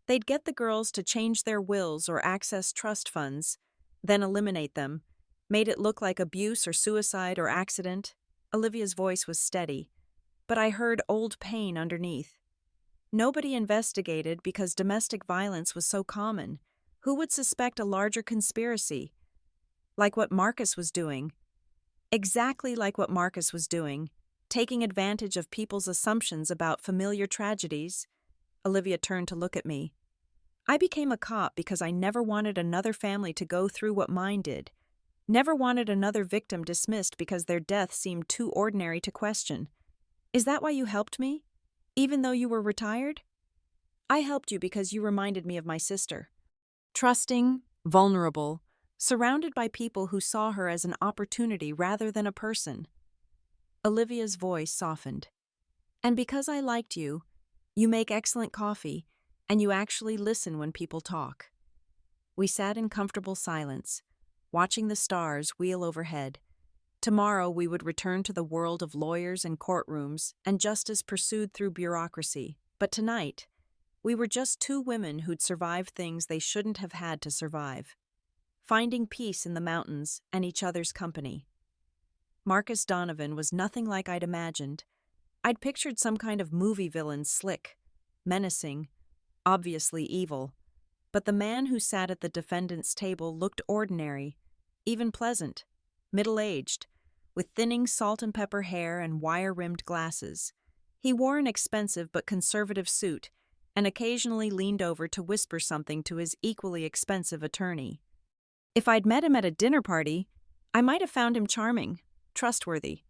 [SPEAKER 1] They'd get the girls to change their wills or access trust funds, then eliminate them, made it look like abuse or suicide or accident." Olivia's voice was steady, but I heard old pain underneath. Nobody investigated because domestic violence was so common. Who would suspect a larger conspiracy? Like what Marcus was doing. Exactly like what Marcus was doing, taking advantage of people's assumptions about familiar tragedies. Olivia turned to look at me. I became a cop because I never wanted another family to go through what mine did. Never wanted another victim dismissed because their death seemed too ordinary to question. Is that why you helped me? Even though you were retired? I helped you because you reminded me of my sister. Trusting, vulnerable, surrounded by people who saw her as an opportunity rather than a person. Olivia's voice softened. And because I liked you, you make excellent coffee, and you actually listen when people talk. We sat in comfortable silence, watching the stars wheel overhead. Tomorrow we would return to the world of lawyers and courtrooms and justice pursued through bureaucracy. But tonight, we were just two women who'd survived things they shouldn't have had to survive. Finding peace in the mountains and each other's company. Marcus Donovan was nothing like I'd imagined. I'd pictured some kind of movie villain, slick, menacing, obviously evil. But the man who sat at the defendant's table looked ordinary, even pleasant, middle-aged, with thinning salt and pepper hair and wire-rimmed glasses. He wore an expensive but conservative suit and occasionally leaned over to whisper something to his equally expensive attorney. If I'd met him at a dinner party, I might have found him charming, trustworthy,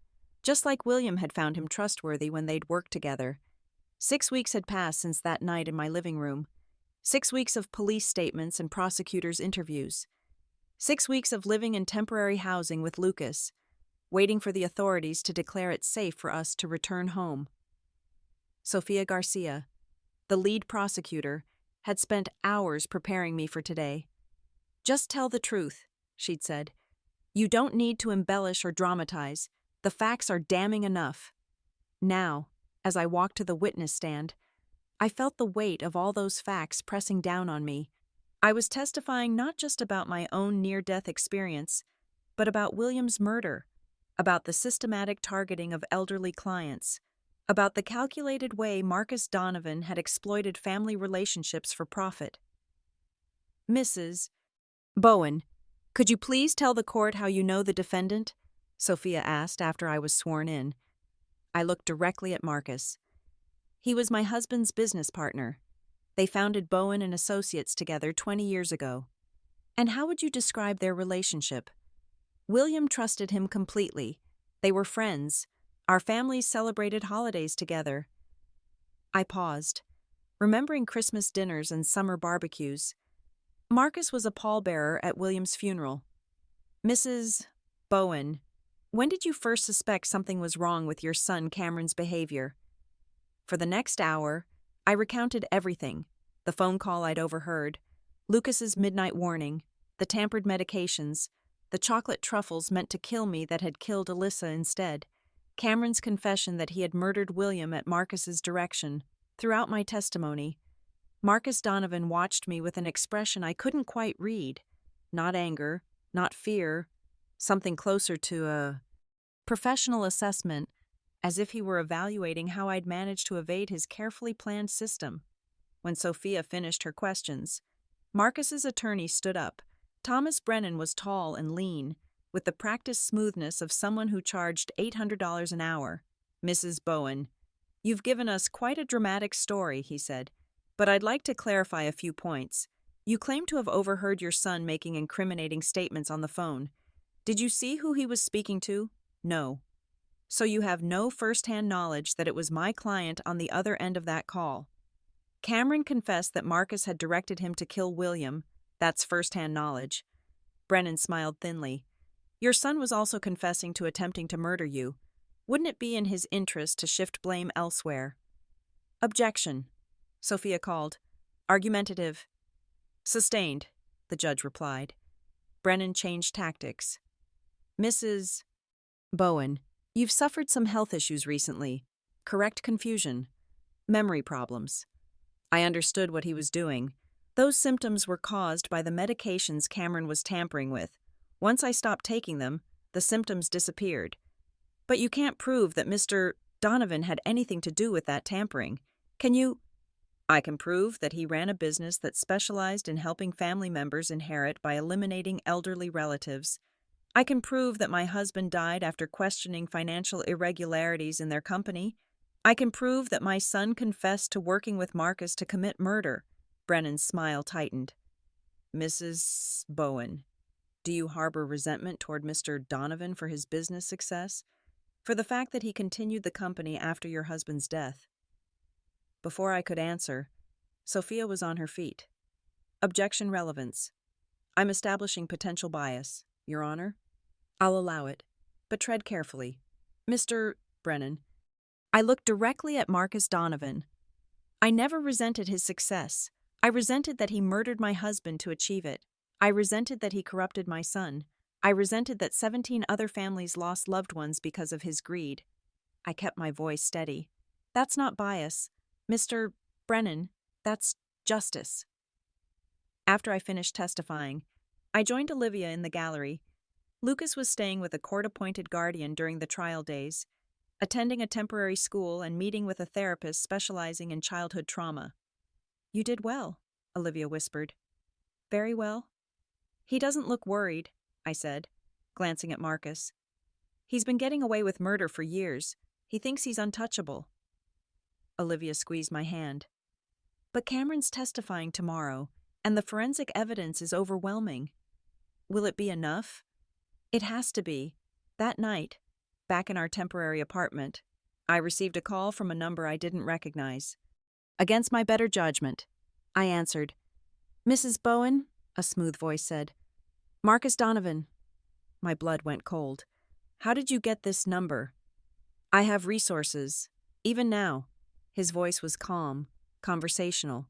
[SPEAKER 1] just like William had found him trustworthy when they'd worked together. 6 weeks had passed since that night in my living room. 6 weeks of police statements and prosecutors' interviews. 6 weeks of living in temporary housing with Lucas, waiting for the authorities to declare it safe for us to return home. Sofia Garcia, the lead prosecutor, had spent hours preparing me for today. Just tell the truth, she'd said. You don't need to embellish or dramatize. The facts are damning enough. Now, as I walked to the witness stand, I felt the weight of all those facts pressing down on me. I was testifying not just about my own near-death experience, but about William's murder, about the systematic targeting of elderly clients, about the calculated way Marcus Donovan had exploited family relationships for profit. Mrs. Bowen, could you please tell the court how you know the defendant? Sophia asked after I was sworn in. I looked directly at Marcus. He was my husband's business partner. They founded Bowen and Associates together 20 years ago. And how would you describe their relationship? William trusted him completely. They were friends. Our families celebrated holidays together. I paused, remembering Christmas dinners and summer barbecues. Marcus was a pallbearer at William's funeral. Mrs. Bowen, when did you first suspect something was wrong with your son Cameron's behavior? For the next hour, I recounted everything. The phone call I'd overheard, Lucas's midnight warning, the tampered medications, the chocolate truffles meant to kill me that had killed Alyssa instead, Cameron's confession that he had murdered William at Marcus's direction. Throughout my testimony, Marcus Donovan watched me with an expression I couldn't quite read. Not anger, not fear, something closer to a professional assessment, as if he were evaluating how I'd managed to evade his carefully planned system. When Sophia finished her questions, Marcus's attorney stood up. Thomas Brennan was tall and lean, with the practiced smoothness of someone who charged $800 an hour. Mrs. Bowen, you've given us quite a dramatic story, he said, but I'd like to clarify a few points. You claim to have overheard your son making incriminating statements on the phone. Did you see who he was speaking to? No. So you have no first-hand knowledge that it was my client on the other end of that call. Cameron confessed that Marcus had directed him to kill William. That's first-hand knowledge. Brennan smiled thinly. Your son was also confessing to attempting to murder you. Wouldn't it be in his interest to shift blame elsewhere? Objection, Sophia called. Argumentative. Sustained, the judge replied. Brennan changed tactics. Mrs. Bowen, you've suffered some health issues recently. Correct confusion. Memory problems. I understood what he was doing. Those symptoms were caused by the medications Cameron was tampering with. Once I stopped taking them, the symptoms disappeared. But you can't prove that Mr. Donovan had anything to do with that tampering. Can you? I can prove that he ran a business that specialized in helping family members inherit by eliminating elderly relatives. I can prove that my husband died after questioning financial irregularities in their company. I can prove that my son confessed to working with Marcus to commit murder. Brennan's smile tightened. Mrs. Bowen, do you harbor resentment toward Mr. Donovan for his business success? For the fact that he continued the company after your husband's death? Before I could answer, Sophia was on her feet. Objection relevance. I'm establishing potential bias, Your Honor. I'll allow it, but tread carefully. Mr. Brennan, I looked directly at Marcus Donovan. I never resented his success. I resented that he murdered my husband to achieve it. I resented that he corrupted my son. I resented that 17 other families lost loved ones because of his greed. I kept my voice steady. That's not bias. Mr. Brennan, that's justice. After I finished testifying, I joined Olivia in the gallery. Lucas was staying with a court-appointed guardian during the trial days, attending a temporary school and meeting with a therapist specializing in childhood trauma. You did well, Olivia whispered. Very well. He doesn't look worried, I said, glancing at Marcus. He's been getting away with murder for years. He thinks he's untouchable. Olivia squeezed my hand. But Cameron's testifying tomorrow, and the forensic evidence is overwhelming. Will it be enough? It has to be. That night, back in our temporary apartment, I received a call from a number I didn't recognize. Against my better judgment, I answered. Mrs. Bowen, a smooth voice said. Marcus Donovan. My blood went cold. How did you get this number? I have resources, even now. His voice was calm, conversational.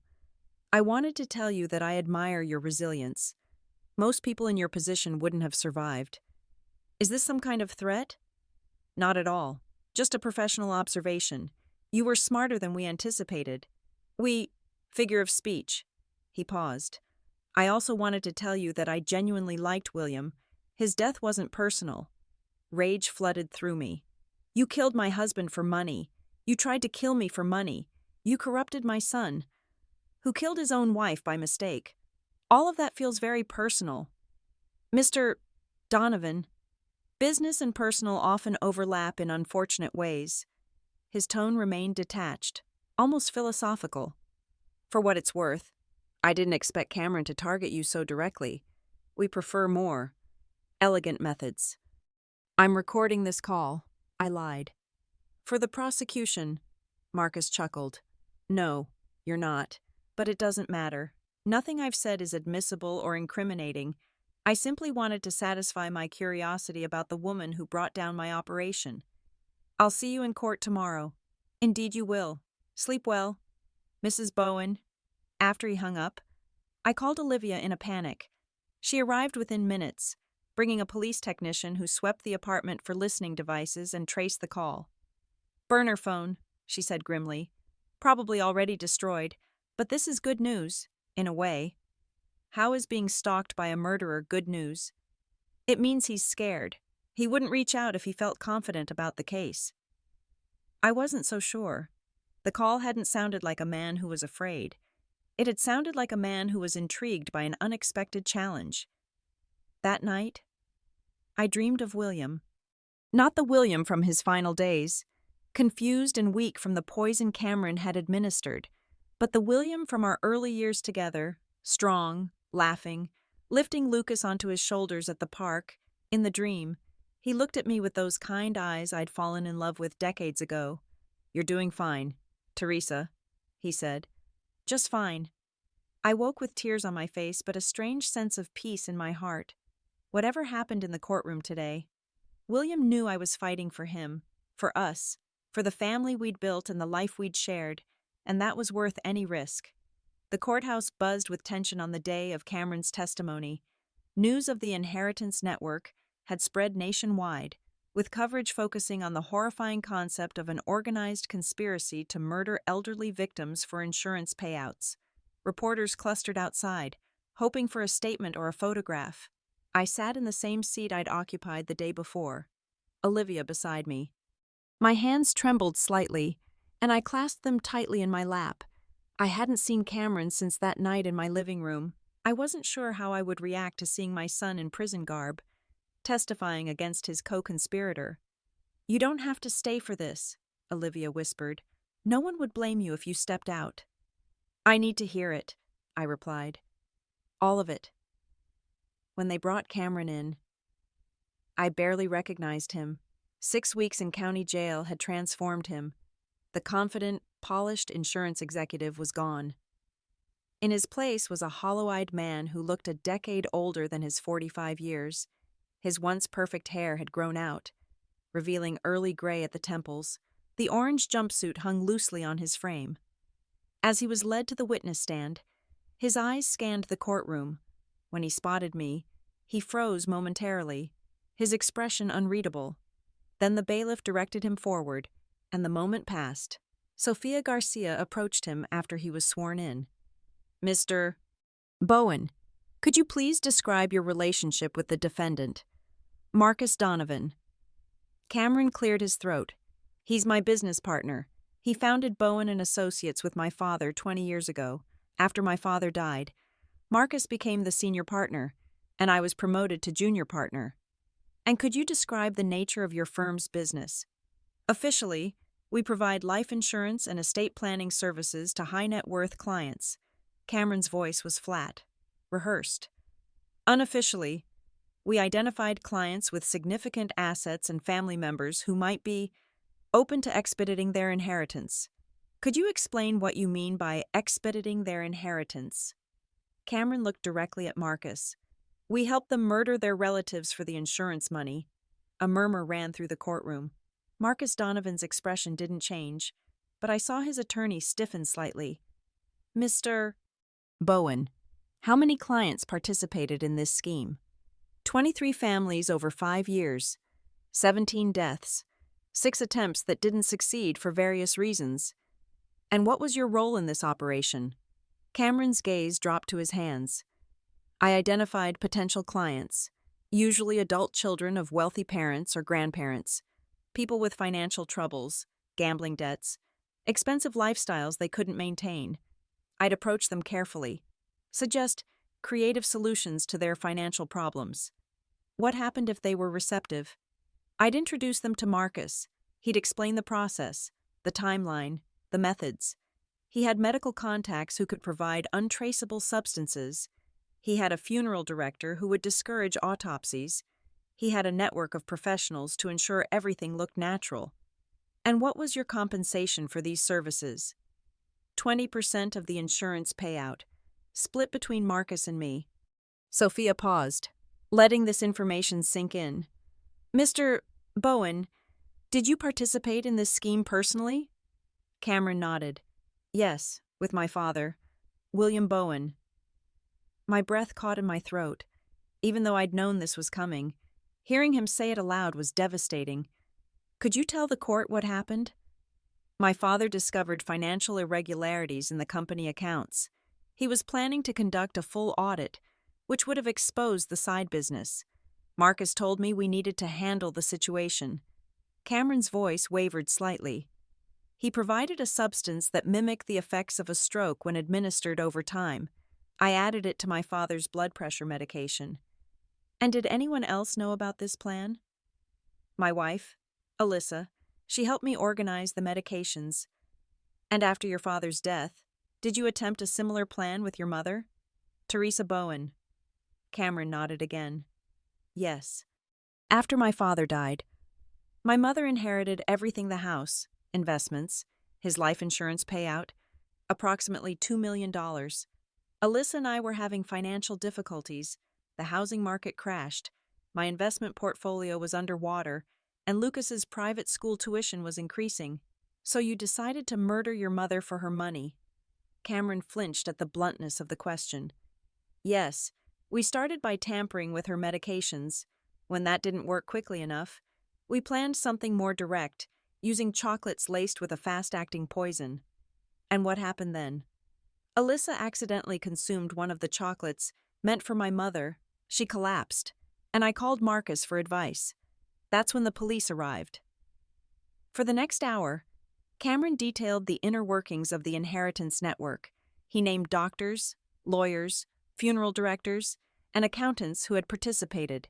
[SPEAKER 1] I wanted to tell you that I admire your resilience. Most people in your position wouldn't have survived. Is this some kind of threat? Not at all. Just a professional observation. You were smarter than we anticipated. Figure of speech. He paused. I also wanted to tell you that I genuinely liked William. His death wasn't personal. Rage flooded through me. You killed my husband for money. You tried to kill me for money. You corrupted my son, who killed his own wife by mistake. All of that feels very personal. Mr. Donovan, business and personal often overlap in unfortunate ways. His tone remained detached, almost philosophical. For what it's worth, I didn't expect Cameron to target you so directly. We prefer more elegant methods. I'm recording this call, I lied. For the prosecution, Marcus chuckled. No, you're not. But it doesn't matter. Nothing I've said is admissible or incriminating. I simply wanted to satisfy my curiosity about the woman who brought down my operation. I'll see you in court tomorrow. Indeed you will. Sleep well. Mrs. Bowen. After he hung up, I called Olivia in a panic. She arrived within minutes, bringing a police technician who swept the apartment for listening devices and traced the call. Burner phone, she said grimly. Probably already destroyed, but this is good news, in a way. How is being stalked by a murderer good news? It means he's scared. He wouldn't reach out if he felt confident about the case. I wasn't so sure. The call hadn't sounded like a man who was afraid. It had sounded like a man who was intrigued by an unexpected challenge. That night, I dreamed of William. Not the William from his final days, confused and weak from the poison Cameron had administered, but the William from our early years together, strong, laughing, lifting Lucas onto his shoulders at the park. In the dream, he looked at me with those kind eyes I'd fallen in love with decades ago. You're doing fine, Teresa, he said. Just fine. I woke with tears on my face, but a strange sense of peace in my heart. Whatever happened in the courtroom today, William knew I was fighting for him, for us, for the family we'd built and the life we'd shared, and that was worth any risk. The courthouse buzzed with tension on the day of Cameron's testimony. News of the Inheritance Network had spread nationwide, with coverage focusing on the horrifying concept of an organized conspiracy to murder elderly victims for insurance payouts. Reporters clustered outside, hoping for a statement or a photograph. I sat in the same seat I'd occupied the day before, Olivia beside me. My hands trembled slightly, and I clasped them tightly in my lap. I hadn't seen Cameron since that night in my living room. I wasn't sure how I would react to seeing my son in prison garb, testifying against his co-conspirator. "You don't have to stay for this," Olivia whispered. "No one would blame you if you stepped out." "I need to hear it," I replied. "All of it." When they brought Cameron in, I barely recognized him. 6 weeks in county jail had transformed him. The confident, polished insurance executive was gone. In his place was a hollow-eyed man who looked a decade older than his 45 years. His once perfect hair had grown out, revealing early gray at the temples. The orange jumpsuit hung loosely on his frame. As he was led to the witness stand, his eyes scanned the courtroom. When he spotted me, he froze momentarily, his expression unreadable. Then the bailiff directed him forward, and the moment passed. Sofia Garcia approached him after he was sworn in. "Mr. Bowen, could you please describe your relationship with the defendant, Marcus Donovan?" Cameron cleared his throat. "He's my business partner. He founded Bowen and Associates with my father 20 years ago. After my father died, Marcus became the senior partner, and I was promoted to junior partner." "And could you describe the nature of your firm's business?" "Officially, we provide life insurance and estate planning services to high-net-worth clients." Cameron's voice was flat, rehearsed. "Unofficially, we identified clients with significant assets and family members who might be open to expediting their inheritance." "Could you explain what you mean by expediting their inheritance?" Cameron looked directly at Marcus. "We help them murder their relatives for the insurance money." A murmur ran through the courtroom. Marcus Donovan's expression didn't change, but I saw his attorney stiffen slightly. "Mr. Bowen, how many clients participated in this scheme?" 23 families over 5 years, 17 deaths, 6 attempts that didn't succeed for various reasons. "And what was your role in this operation?" Cameron's gaze dropped to his hands. "I identified potential clients, usually adult children of wealthy parents or grandparents, people with financial troubles, gambling debts, expensive lifestyles they couldn't maintain. I'd approach them carefully, suggest creative solutions to their financial problems. What happened if they were receptive? I'd introduce them to Marcus. He'd explain the process, the timeline, the methods. He had medical contacts who could provide untraceable substances. He had a funeral director who would discourage autopsies. He had a network of professionals to ensure everything looked natural." "And what was your compensation for these services?" 20% of the insurance payout, split between Marcus and me." Sophia paused, letting this information sink in. "Mr. Bowen, did you participate in this scheme personally?" Cameron nodded. "Yes, with my father, William Bowen." My breath caught in my throat. Even though I'd known this was coming, hearing him say it aloud was devastating. "Could you tell the court what happened?" "My father discovered financial irregularities in the company accounts. He was planning to conduct a full audit, which would have exposed the side business. Marcus told me we needed to handle the situation." Cameron's voice wavered slightly. "He provided a substance that mimicked the effects of a stroke when administered over time. I added it to my father's blood pressure medication." "And did anyone else know about this plan?" "My wife, Alyssa. She helped me organize the medications." "And after your father's death, did you attempt a similar plan with your mother?" "Teresa Bowen." Cameron nodded again. "Yes. After my father died, my mother inherited everything: the house, investments, his life insurance payout, approximately $2 million. Alyssa and I were having financial difficulties. The housing market crashed, my investment portfolio was underwater, and Lucas's private school tuition was increasing. So you decided to murder your mother for her money." Cameron flinched at the bluntness of the question. "Yes, we started by tampering with her medications. When that didn't work quickly enough, we planned something more direct, using chocolates laced with a fast-acting poison." "And what happened then?" "Alyssa accidentally consumed one of the chocolates meant for my mother. She collapsed, and I called Marcus for advice. That's when the police arrived." For the next hour, Cameron detailed the inner workings of the inheritance network. He named doctors, lawyers, funeral directors, and accountants who had participated.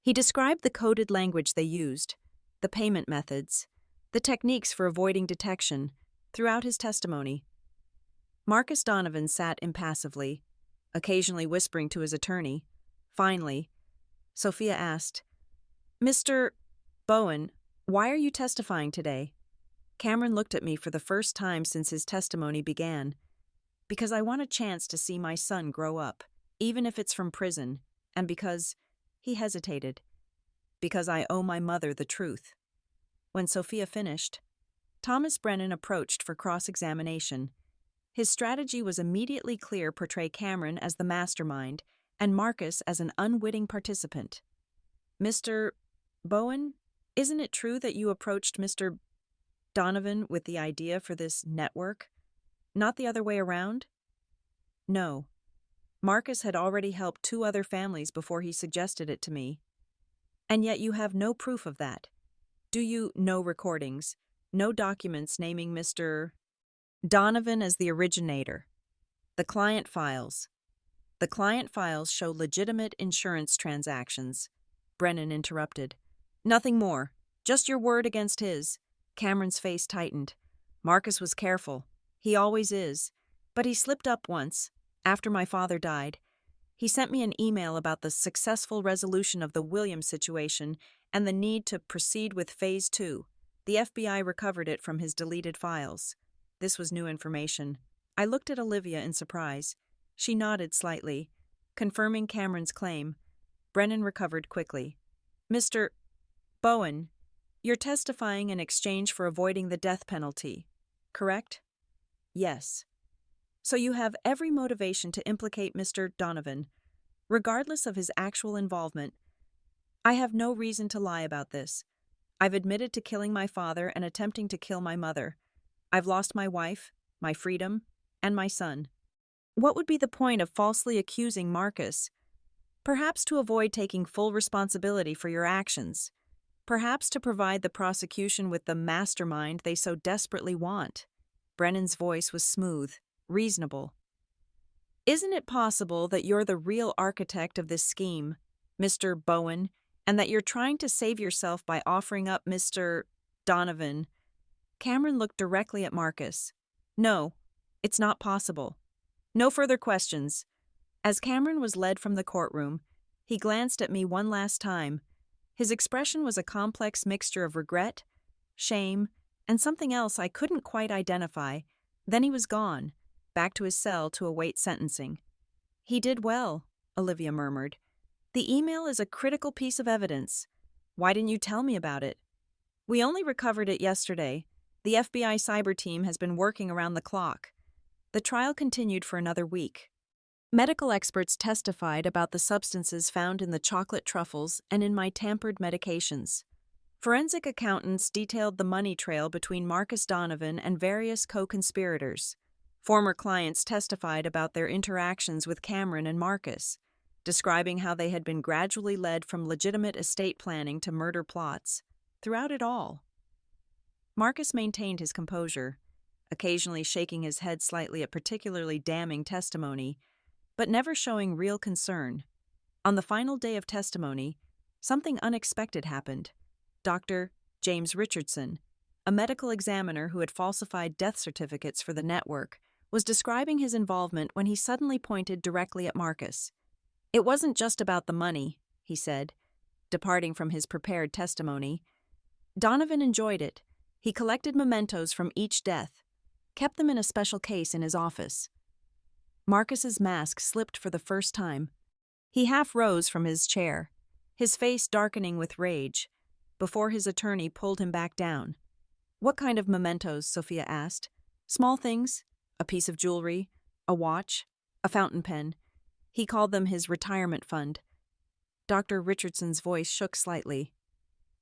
[SPEAKER 1] He described the coded language they used, the payment methods, the techniques for avoiding detection throughout his testimony. Marcus Donovan sat impassively, occasionally whispering to his attorney. Finally, Sophia asked, "Mr. Bowen, why are you testifying today?" Cameron looked at me for the first time since his testimony began. "Because I want a chance to see my son grow up, even if it's from prison, and because," he hesitated, "because I owe my mother the truth." When Sophia finished, Thomas Brennan approached for cross-examination. His strategy was immediately clear: portray Cameron as the mastermind and Marcus as an unwitting participant. "Mr. Bowen, isn't it true that you approached Mr. Donovan with the idea for this network, not the other way around?" "No. Marcus had already helped 2 other families before he suggested it to me." "And yet you have no proof of that. Do you? No recordings, no documents naming Mr. Donovan as the originator. The client files. The client files show legitimate insurance transactions." Brennan interrupted. "Nothing more. Just your word against his." Cameron's face tightened. Marcus was careful. He always is. But he slipped up once, after my father died. He sent me an email about the successful resolution of the Williams situation and the need to proceed with Phase 2. The FBI recovered it from his deleted files. This was new information. I looked at Olivia in surprise. She nodded slightly, confirming Cameron's claim. Brennan recovered quickly. "Mr. Bowen, you're testifying in exchange for avoiding the death penalty, correct?" "Yes." "So you have every motivation to implicate Mr. Donovan, regardless of his actual involvement." "I have no reason to lie about this. I've admitted to killing my father and attempting to kill my mother. I've lost my wife, my freedom, and my son." "What would be the point of falsely accusing Marcus?" "Perhaps to avoid taking full responsibility for your actions. Perhaps to provide the prosecution with the mastermind they so desperately want." Brennan's voice was smooth, reasonable. "Isn't it possible that you're the real architect of this scheme, Mr. Bowen, and that you're trying to save yourself by offering up Mr. Donovan?" Cameron looked directly at Marcus. "No, it's not possible." No further questions. As Cameron was led from the courtroom, he glanced at me one last time. His expression was a complex mixture of regret, shame, and something else I couldn't quite identify. Then he was gone, back to his cell to await sentencing. "He did well," Olivia murmured. "The email is a critical piece of evidence. Why didn't you tell me about it?" "We only recovered it yesterday. The FBI cyber team has been working around the clock." The trial continued for another week. Medical experts testified about the substances found in the chocolate truffles and in my tampered medications. Forensic accountants detailed the money trail between Marcus Donovan and various co-conspirators. Former clients testified about their interactions with Cameron and Marcus, describing how they had been gradually led from legitimate estate planning to murder plots. Throughout it all, Marcus maintained his composure, occasionally shaking his head slightly at particularly damning testimony, but never showing real concern. On the final day of testimony, something unexpected happened. Dr. James Richardson, a medical examiner who had falsified death certificates for the network, was describing his involvement when he suddenly pointed directly at Marcus. "It wasn't just about the money," he said, departing from his prepared testimony. "Donovan enjoyed it. He collected mementos from each death, kept them in a special case in his office." Marcus's mask slipped for the first time. He half rose from his chair, his face darkening with rage, before his attorney pulled him back down. "What kind of mementos?" Sophia asked. "Small things, a piece of jewelry, a watch, a fountain pen." He called them his retirement fund. Dr. Richardson's voice shook slightly.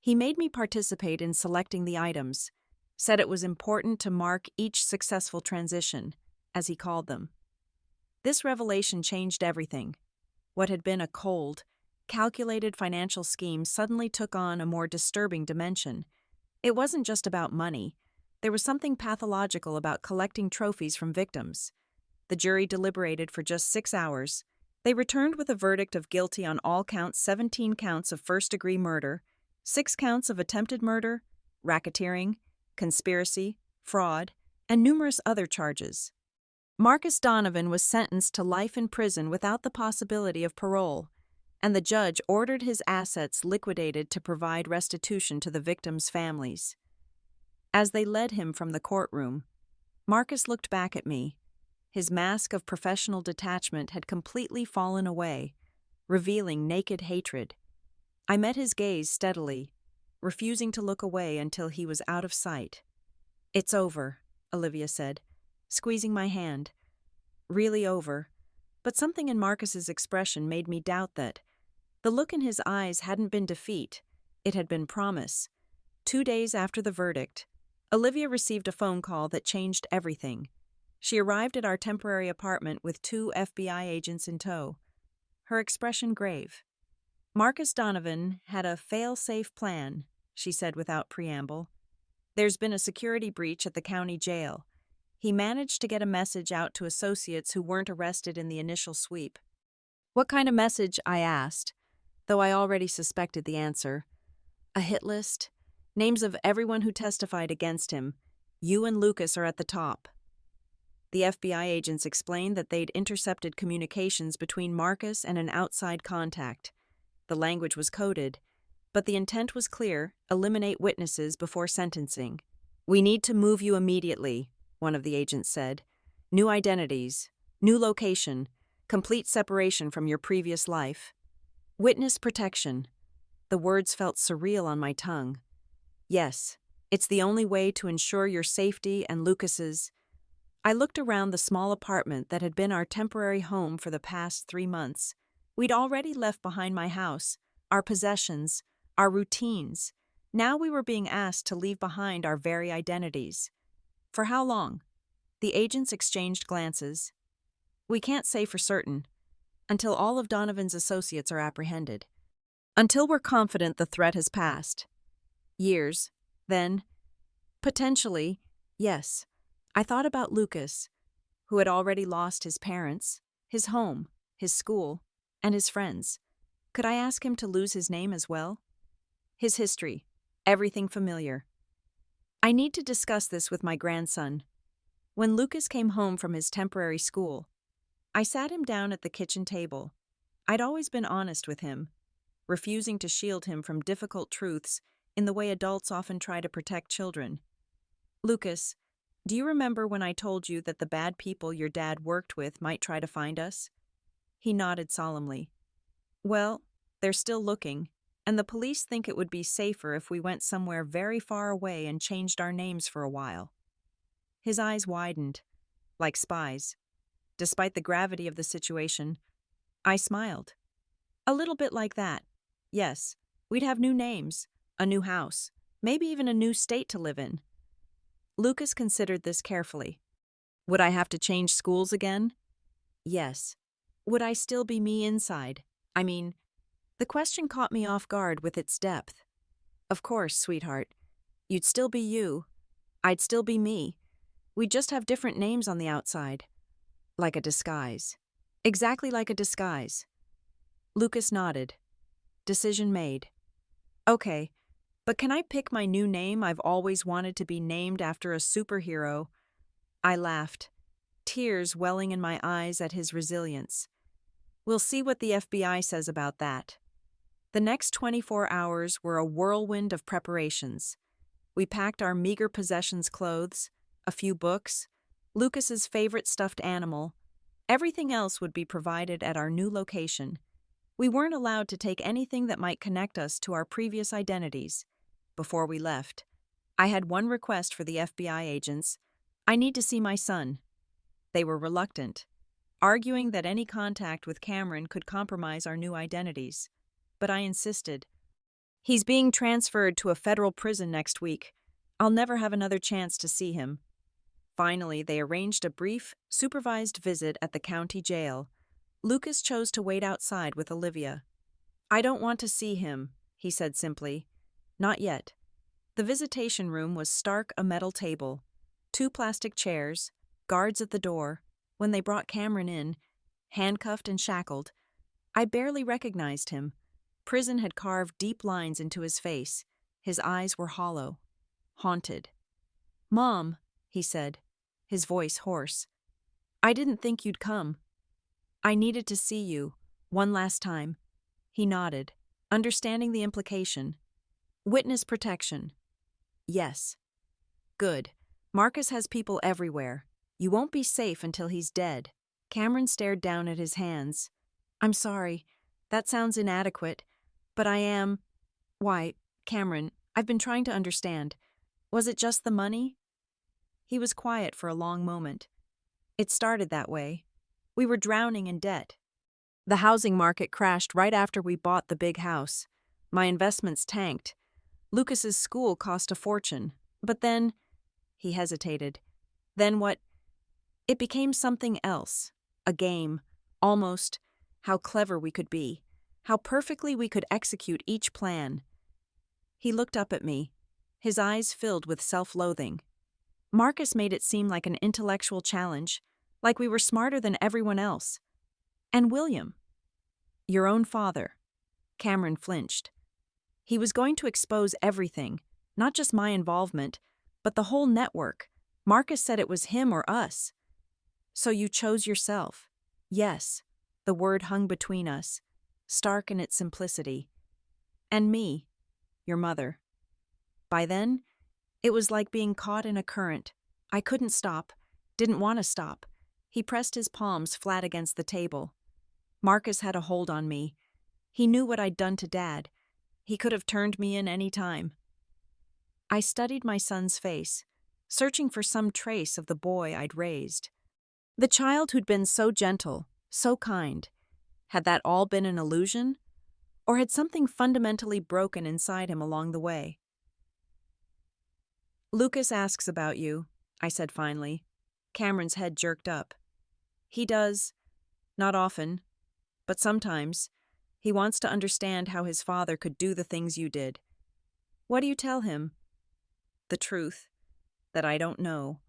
[SPEAKER 1] "He made me participate in selecting the items, said it was important to mark each successful transition, as he called them." This revelation changed everything. What had been a cold, calculated financial scheme suddenly took on a more disturbing dimension. It wasn't just about money. There was something pathological about collecting trophies from victims. The jury deliberated for just 6 hours. They returned with a verdict of guilty on all counts: 17 counts of first-degree murder, 6 counts of attempted murder, racketeering, conspiracy, fraud, and numerous other charges. Marcus Donovan was sentenced to life in prison without the possibility of parole, and the judge ordered his assets liquidated to provide restitution to the victims' families. As they led him from the courtroom, Marcus looked back at me. His mask of professional detachment had completely fallen away, revealing naked hatred. I met his gaze steadily, refusing to look away until he was out of sight. "It's over," Olivia said, squeezing my hand. Really over, but something in Marcus's expression made me doubt that. The look in his eyes hadn't been defeat, it had been promise. 2 days after the verdict, Olivia received a phone call that changed everything. She arrived at our temporary apartment with 2 FBI agents in tow, her expression grave. "Marcus Donovan had a fail-safe plan," she said without preamble. "There's been a security breach at the county jail. He managed to get a message out to associates who weren't arrested in the initial sweep." "What kind of message?" I asked, though I already suspected the answer. "A hit list. Names of everyone who testified against him. You and Lucas are at the top." The FBI agents explained that they'd intercepted communications between Marcus and an outside contact. The language was coded, but the intent was clear: eliminate witnesses before sentencing. "We need to move you immediately," one of the agents said. "New identities, new location, complete separation from your previous life." Witness protection. The words felt surreal on my tongue. "Yes, it's the only way to ensure your safety and Lucas's." I looked around the small apartment that had been our temporary home for the past 3 months. We'd already left behind my house, our possessions, our routines. Now we were being asked to leave behind our very identities. For how long? The agents exchanged glances. "We can't say for certain. Until all of Donovan's associates are apprehended. Until we're confident the threat has passed. Years. Then, potentially, yes." I thought about Lucas, who had already lost his parents, his home, his school, and his friends. Could I ask him to lose his name as well? His history. Everything familiar. I need to discuss this with my grandson. When Lucas came home from his temporary school, I sat him down at the kitchen table. I'd always been honest with him, refusing to shield him from difficult truths in the way adults often try to protect children. "Lucas, do you remember when I told you that the bad people your dad worked with might try to find us?" He nodded solemnly. "Well, they're still looking, and the police think it would be safer if we went somewhere very far away and changed our names for a while." His eyes widened, like spies. Despite the gravity of the situation, I smiled. "A little bit like that. Yes, we'd have new names, a new house, maybe even a new state to live in." Lucas considered this carefully. "Would I have to change schools again?" "Yes." "Would I still be me inside? I mean," the question caught me off guard with its depth. "Of course, sweetheart. You'd still be you. I'd still be me. We'd just have different names on the outside. Like a disguise." "Exactly like a disguise." Lucas nodded. Decision made. "Okay, but can I pick my new name? I've always wanted to be named after a superhero." I laughed, tears welling in my eyes at his resilience. "We'll see what the FBI says about that." The next 24 hours were a whirlwind of preparations. We packed our meager possessions: clothes, a few books, Lucas's favorite stuffed animal. Everything else would be provided at our new location. We weren't allowed to take anything that might connect us to our previous identities. Before we left, I had one request for the FBI agents: I need to see my son. They were reluctant, arguing that any contact with Cameron could compromise our new identities. But I insisted. "He's being transferred to a federal prison next week. I'll never have another chance to see him." Finally, they arranged a brief, supervised visit at the county jail. Lucas chose to wait outside with Olivia. "I don't want to see him," he said simply. "Not yet." The visitation room was stark a metal table, two plastic chairs, guards at the door. When they brought Cameron in, handcuffed and shackled, I barely recognized him. Prison had carved deep lines into his face. His eyes were hollow, haunted. "Mom," he said, his voice hoarse. "I didn't think you'd come. I needed to see you, one last time." He nodded, understanding the implication. "Witness protection." "Yes." "Good. Marcus has people everywhere. You won't be safe until he's dead." Cameron stared down at his hands. "I'm sorry. That sounds inadequate. But I am—" "Why, Cameron, I've been trying to understand. Was it just the money?" He was quiet for a long moment. "It started that way. We were drowning in debt. The housing market crashed right after we bought the big house. My investments tanked. Lucas's school cost a fortune. But then—" he hesitated. "Then what? It became something else. A game. Almost. How clever we could be. How perfectly we could execute each plan." He looked up at me, his eyes filled with self-loathing. "Marcus made it seem like an intellectual challenge, like we were smarter than everyone else. And William, your own father." Cameron flinched. He was going to expose everything, not just my involvement, but the whole network. Marcus said it was him or us. "So you chose yourself." "Yes." The word hung between us, stark in its simplicity. "And me, your mother." By then, it was like being caught in a current. I couldn't stop, didn't want to stop. He pressed his palms flat against the table. "Marcus had a hold on me. He knew what I'd done to Dad. He could have turned me in any time." I studied my son's face, searching for some trace of the boy I'd raised. The child who'd been so gentle, so kind. Had that all been an illusion? Or had something fundamentally broken inside him along the way? "Lucas asks about you," I said finally. Cameron's head jerked up. "He does. Not often. But sometimes. He wants to understand how his father could do the things you did." "What do you tell him?" "The truth. That I don't know.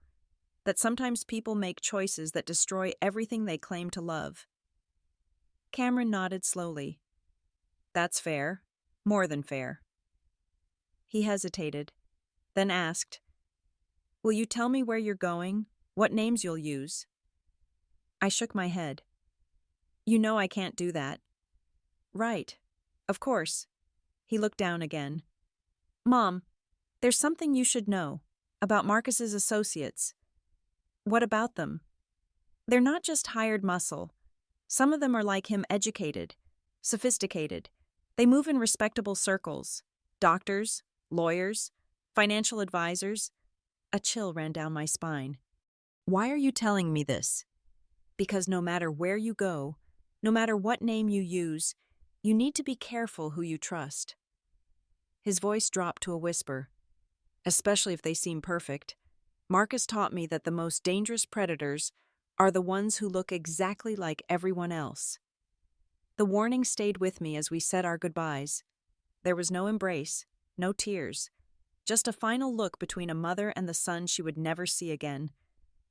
[SPEAKER 1] That sometimes people make choices that destroy everything they claim to love." Cameron nodded slowly. "That's fair. More than fair." He hesitated, then asked, "Will you tell me where you're going? What names you'll use?" I shook my head. "You know I can't do that." "Right. Of course." He looked down again. "Mom, there's something you should know about Marcus's associates." "What about them?" "They're not just hired muscle. Some of them are like him, educated, sophisticated. They move in respectable circles. Doctors, lawyers, financial advisors." A chill ran down my spine. "Why are you telling me this?" "Because no matter where you go, no matter what name you use, you need to be careful who you trust." His voice dropped to a whisper. "Especially if they seem perfect. Marcus taught me that the most dangerous predators are the ones who look exactly like everyone else." The warning stayed with me as we said our goodbyes. There was no embrace, no tears, just a final look between a mother and the son she would never see again.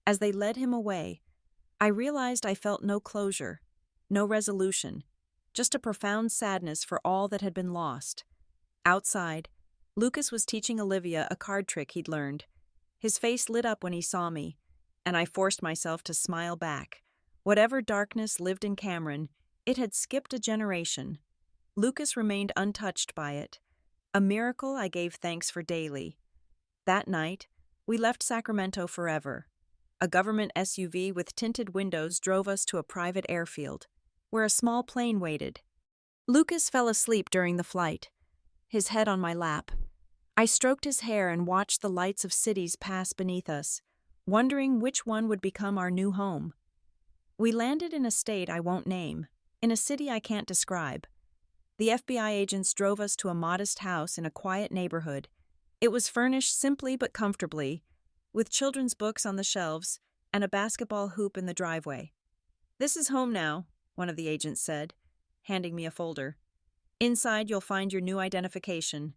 [SPEAKER 1] As they led him away, I realized I felt no closure, no resolution, just a profound sadness for all that had been lost. Outside, Lucas was teaching Olivia a card trick he'd learned. His face lit up when he saw me, and I forced myself to smile back. Whatever darkness lived in Cameron, it had skipped a generation. Lucas remained untouched by it, a miracle I gave thanks for daily. That night, we left Sacramento forever. A government SUV with tinted windows drove us to a private airfield, where a small plane waited. Lucas fell asleep during the flight, his head on my lap. I stroked his hair and watched the lights of cities pass beneath us, wondering which one would become our new home. We landed in a state I won't name, in a city I can't describe. The FBI agents drove us to a modest house in a quiet neighborhood. It was furnished simply but comfortably, with children's books on the shelves and a basketball hoop in the driveway. "This is home now," one of the agents said, handing me a folder. "Inside you'll find your new identification,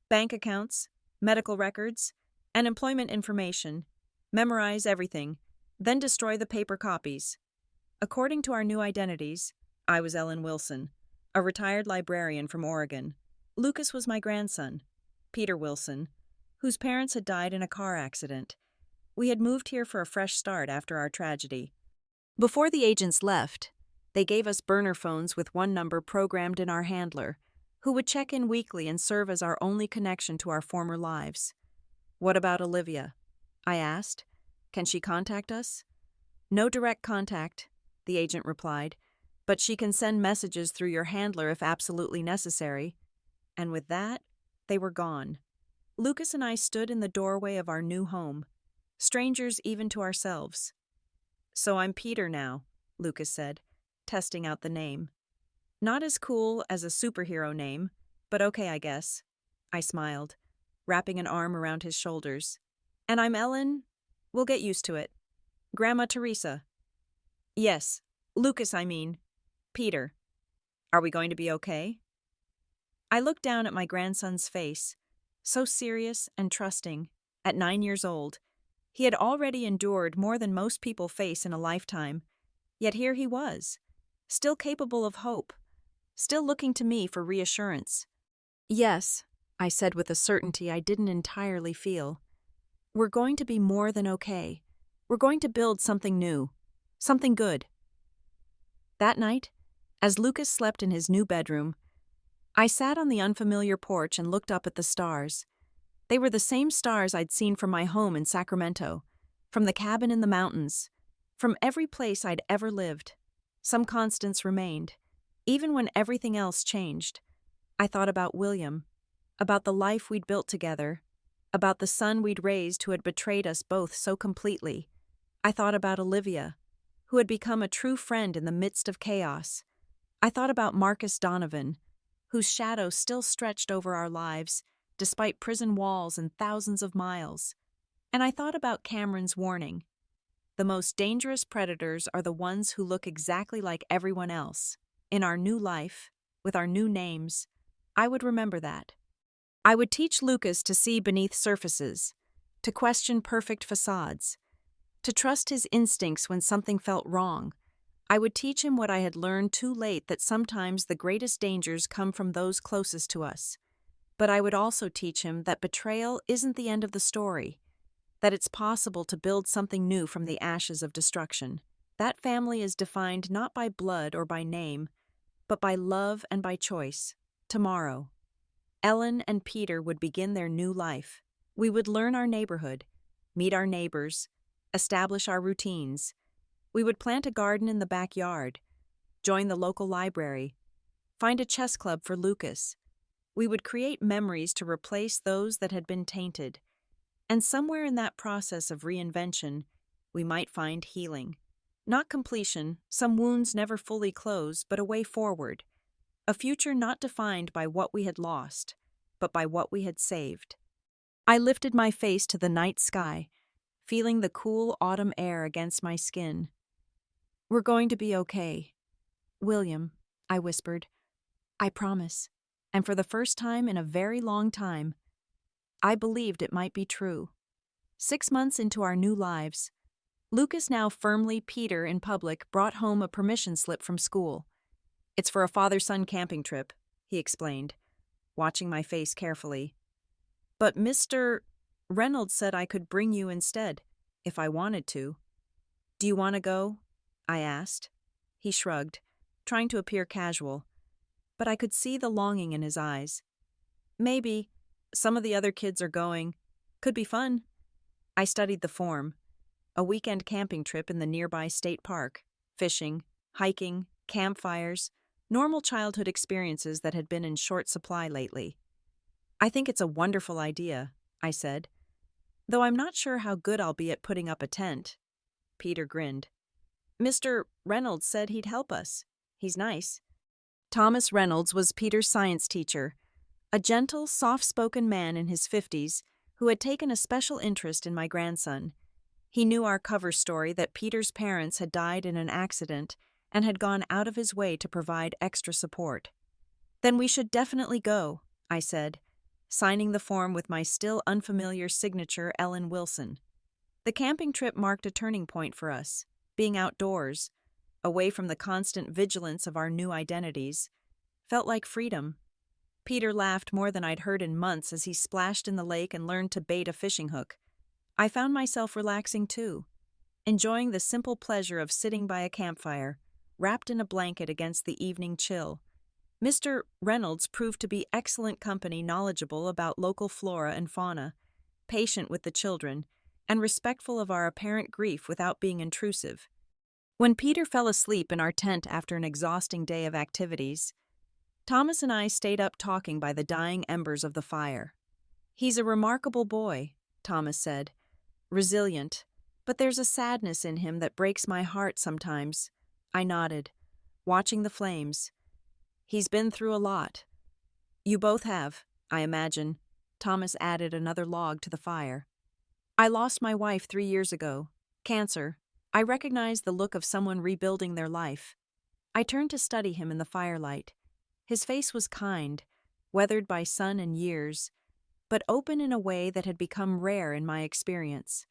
[SPEAKER 1] bank accounts, medical records, and employment information. Memorize everything, then destroy the paper copies. According to our new identities, I was Ellen Wilson, a retired librarian from Oregon. Lucas was my grandson, Peter Wilson, whose parents had died in a car accident. We had moved here for a fresh start after our tragedy. Before the agents left, they gave us burner phones with one number programmed in our handler, who would check in weekly and serve as our only connection to our former lives. "What about Olivia?" I asked. "Can she contact us?" "No direct contact," the agent replied, "but she can send messages through your handler if absolutely necessary." And with that, they were gone. Lucas and I stood in the doorway of our new home, strangers even to ourselves. "So I'm Peter now," Lucas said, testing out the name. "Not as cool as a superhero name, but okay, I guess." I smiled, wrapping an arm around his shoulders. "And I'm Ellen. We'll get used to it. Grandma Teresa." "Yes, Lucas, I mean. Peter. Are we going to be okay?" I looked down at my grandson's face, so serious and trusting. At 9 years old, he had already endured more than most people face in a lifetime, yet here he was, still capable of hope, still looking to me for reassurance. "Yes," I said with a certainty I didn't entirely feel. "We're going to be more than okay. We're going to build something new, something good." That night, as Lucas slept in his new bedroom, I sat on the unfamiliar porch and looked up at the stars. They were the same stars I'd seen from my home in Sacramento, from the cabin in the mountains, from every place I'd ever lived. Some constants remained, even when everything else changed. I thought about William, about the life we'd built together, about the son we'd raised who had betrayed us both so completely. I thought about Olivia, who had become a true friend in the midst of chaos. I thought about Marcus Donovan, whose shadow still stretched over our lives, despite prison walls and thousands of miles. And I thought about Cameron's warning. The most dangerous predators are the ones who look exactly like everyone else. In our new life, with our new names, I would remember that. I would teach Lucas to see beneath surfaces, to question perfect facades, to trust his instincts when something felt wrong. I would teach him what I had learned too late, that sometimes the greatest dangers come from those closest to us. But I would also teach him that betrayal isn't the end of the story, that it's possible to build something new from the ashes of destruction. That family is defined not by blood or by name, but by love and by choice. Tomorrow, Ellen and Peter would begin their new life. We would learn our neighborhood, meet our neighbors, establish our routines. We would plant a garden in the backyard, join the local library, find a chess club for Lucas. We would create memories to replace those that had been tainted. And somewhere in that process of reinvention, we might find healing. Not completion, some wounds never fully close, but a way forward. A future not defined by what we had lost, but by what we had saved. I lifted my face to the night sky, feeling the cool autumn air against my skin. "We're going to be okay. William," I whispered. "I promise." And for the first time in a very long time, I believed it might be true. 6 months into our new lives, Lucas, now firmly Peter in public, brought home a permission slip from school. "It's for a father-son camping trip," he explained, watching my face carefully. "But Mr. Reynolds said I could bring you instead, if I wanted to." "Do you want to go?" I asked. He shrugged, trying to appear casual, but I could see the longing in his eyes. "Maybe. Some of the other kids are going. Could be fun." I studied the form. A weekend camping trip in the nearby state park. Fishing, hiking, campfires, normal childhood experiences that had been in short supply lately. "I think it's a wonderful idea," I said, "though I'm not sure how good I'll be at putting up a tent." Peter grinned. "Mr. Reynolds said he'd help us. He's nice." Thomas Reynolds was Peter's science teacher, a gentle, soft-spoken man in his 50s who had taken a special interest in my grandson. He knew our cover story that Peter's parents had died in an accident and had gone out of his way to provide extra support. "Then we should definitely go," I said, signing the form with my still unfamiliar signature, Ellen Wilson. The camping trip marked a turning point for us, being outdoors, away from the constant vigilance of our new identities, felt like freedom. Peter laughed more than I'd heard in months as he splashed in the lake and learned to bait a fishing hook. I found myself relaxing too, enjoying the simple pleasure of sitting by a campfire, wrapped in a blanket against the evening chill. Mr. Reynolds proved to be excellent company, knowledgeable about local flora and fauna, patient with the children, and respectful of our apparent grief without being intrusive. When Peter fell asleep in our tent after an exhausting day of activities, Thomas and I stayed up talking by the dying embers of the fire. "He's a remarkable boy," Thomas said. "Resilient, but there's a sadness in him that breaks my heart sometimes." I nodded, watching the flames. "He's been through a lot." "You both have, I imagine." Thomas added another log to the fire. "I lost my wife 3 years ago. Cancer." I recognized the look of someone rebuilding their life. I turned to study him in the firelight. His face was kind, weathered by sun and years, but open in a way that had become rare in my experience.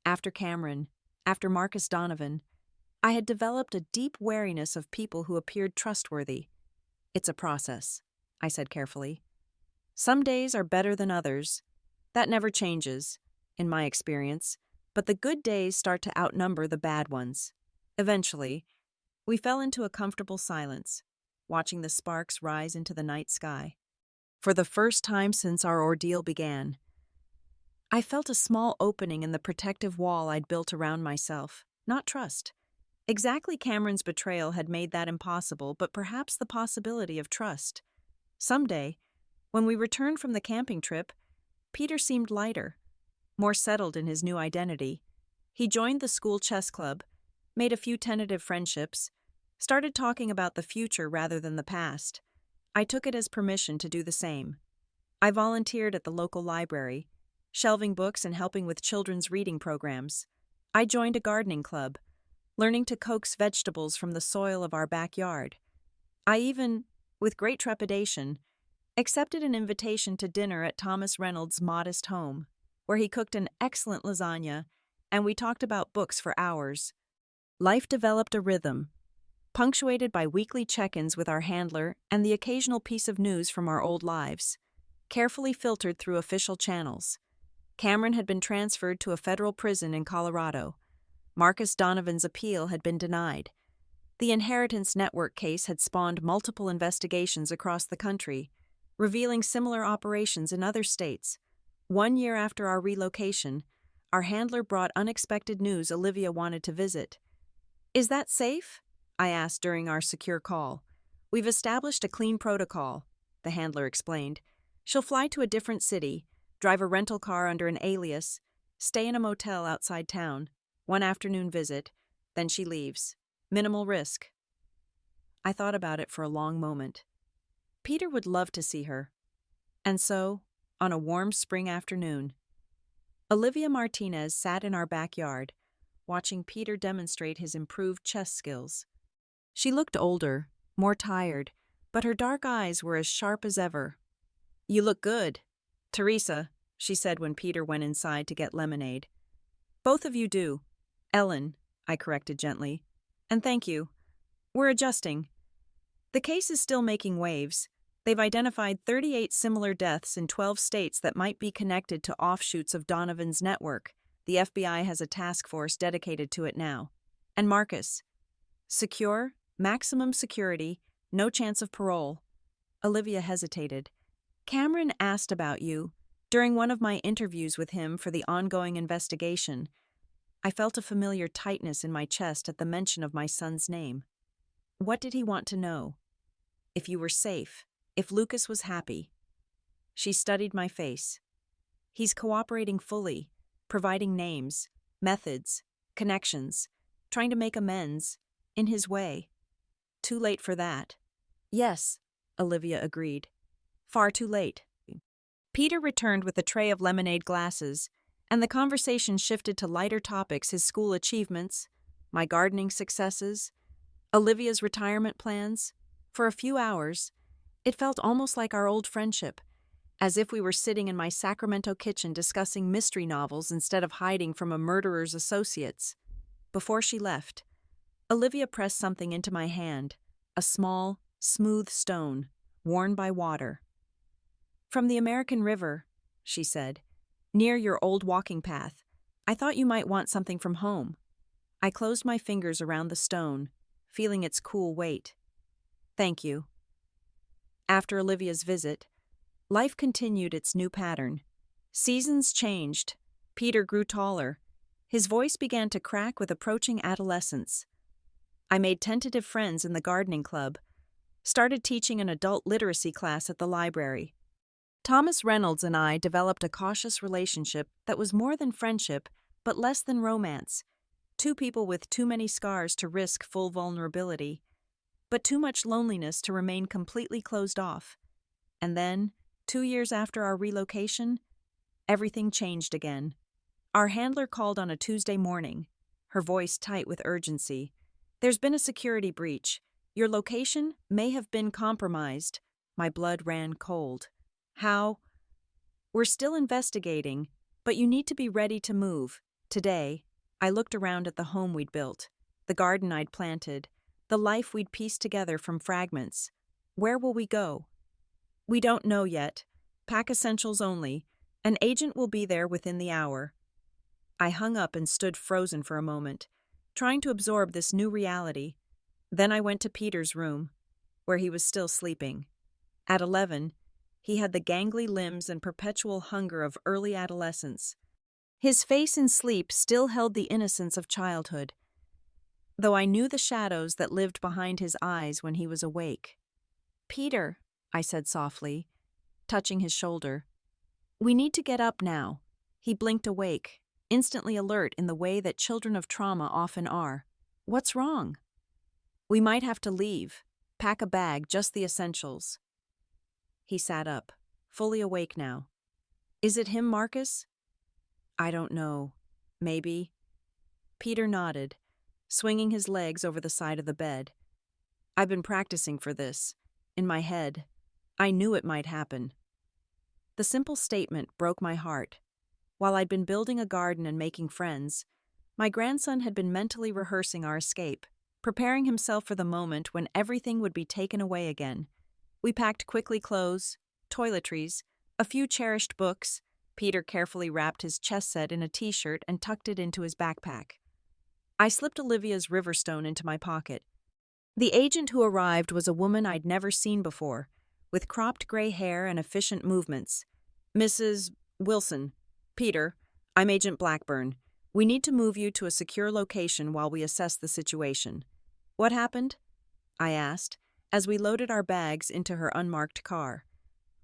[SPEAKER 1] After Cameron, after Marcus Donovan, I had developed a deep wariness of people who appeared trustworthy. "It's a process," I said carefully. "Some days are better than others. That never changes, in my experience, but the good days start to outnumber the bad ones." Eventually, we fell into a comfortable silence, watching the sparks rise into the night sky. For the first time since our ordeal began, I felt a small opening in the protective wall I'd built around myself. Not trust. Exactly, Cameron's betrayal had made that impossible, but perhaps the possibility of trust. Someday, when we returned from the camping trip, Peter seemed lighter, more settled in his new identity. He joined the school chess club, made a few tentative friendships, started talking about the future rather than the past. I took it as permission to do the same. I volunteered at the local library, shelving books and helping with children's reading programs. I joined a gardening club, learning to coax vegetables from the soil of our backyard. I even, with great trepidation, accepted an invitation to dinner at Thomas Reynolds' modest home, where he cooked an excellent lasagna, and we talked about books for hours. Life developed a rhythm, punctuated by weekly check-ins with our handler and the occasional piece of news from our old lives, carefully filtered through official channels. Cameron had been transferred to a federal prison in Colorado. Marcus Donovan's appeal had been denied. The Inheritance Network case had spawned multiple investigations across the country, revealing similar operations in other states. 1 year after our relocation, our handler brought unexpected news Olivia wanted to visit. "Is that safe?" I asked during our secure call. "We've established a clean protocol," the handler explained. "She'll fly to a different city, drive a rental car under an alias, stay in a motel outside town, 1 afternoon visit, then she leaves. Minimal risk." I thought about it for a long moment. Peter would love to see her. And so, on a warm spring afternoon, Olivia Martinez sat in our backyard, watching Peter demonstrate his improved chess skills. She looked older, more tired, but her dark eyes were as sharp as ever. "You look good, Teresa," she said when Peter went inside to get lemonade. "Both of you do." "Ellen," I corrected gently. "And thank you. We're adjusting. The case is still making waves. They've identified 38 similar deaths in 12 states that might be connected to offshoots of Donovan's network. The FBI has a task force dedicated to it now. And Marcus. Secure, maximum security, no chance of parole." Olivia hesitated. "Cameron asked about you during one of my interviews with him for the ongoing investigation." I felt a familiar tightness in my chest at the mention of my son's name. "What did he want to know?" "If you were safe, if Lucas was happy." She studied my face. "He's cooperating fully, providing names, methods, connections, trying to make amends, in his way." "Too late for that." "Yes," Olivia agreed. "Far too late." Peter returned with a tray of lemonade glasses, and the conversation shifted to lighter topics: his school achievements, my gardening successes, Olivia's retirement plans. For a few hours, it felt almost like our old friendship, as if we were sitting in my Sacramento kitchen discussing mystery novels instead of hiding from a murderer's associates. Before she left, Olivia pressed something into my hand, a small, smooth stone, worn by water. "From the American River," she said, "near your old walking path. I thought you might want something from home." I closed my fingers around the stone, feeling its cool weight. "Thank you." After Olivia's visit, life continued its new pattern. Seasons changed. Peter grew taller. His voice began to crack with approaching adolescence. I made tentative friends in the gardening club, started teaching an adult literacy class at the library. Thomas Reynolds and I developed a cautious relationship that was more than friendship, but less than romance. Two people with too many scars to risk full vulnerability, but too much loneliness to remain completely closed off. And then, 2 years after our relocation, everything changed again. Our handler called on a Tuesday morning, her voice tight with urgency. "There's been a security breach. Your location may have been compromised." My blood ran cold. "How?" "We're still investigating, but you need to be ready to move. Today." I looked around at the home we'd built, the garden I'd planted, the life we'd pieced together from fragments. "Where will we go?" "We don't know yet. Pack essentials only. An agent will be there within the hour." I hung up and stood frozen for a moment, trying to absorb this new reality. Then I went to Peter's room, where he was still sleeping. At 11, he had the gangly limbs and perpetual hunger of early adolescence. His face in sleep still held the innocence of childhood, though I knew the shadows that lived behind his eyes when he was awake. "Peter," I said softly, touching his shoulder, "we need to get up now." He blinked awake, instantly alert in the way that children of trauma often are. "What's wrong?" "We might have to leave. Pack a bag, just the essentials." He sat up, fully awake now. "Is it him, Marcus?" "I don't know. Maybe." Peter nodded, swinging his legs over the side of the bed. "I've been practicing for this. In my head. I knew it might happen." The simple statement broke my heart. While I'd been building a garden and making friends, my grandson had been mentally rehearsing our escape, preparing himself for the moment when everything would be taken away again. We packed quickly clothes, toiletries, a few cherished books. Peter carefully wrapped his chess set in a t-shirt and tucked it into his backpack. I slipped Olivia's Riverstone into my pocket. The agent who arrived was a woman I'd never seen before, with cropped gray hair and efficient movements. "Mrs. Wilson, Peter, I'm Agent Blackburn. We need to move you to a secure location while we assess the situation." "What happened?" I asked, as we loaded our bags into her unmarked car.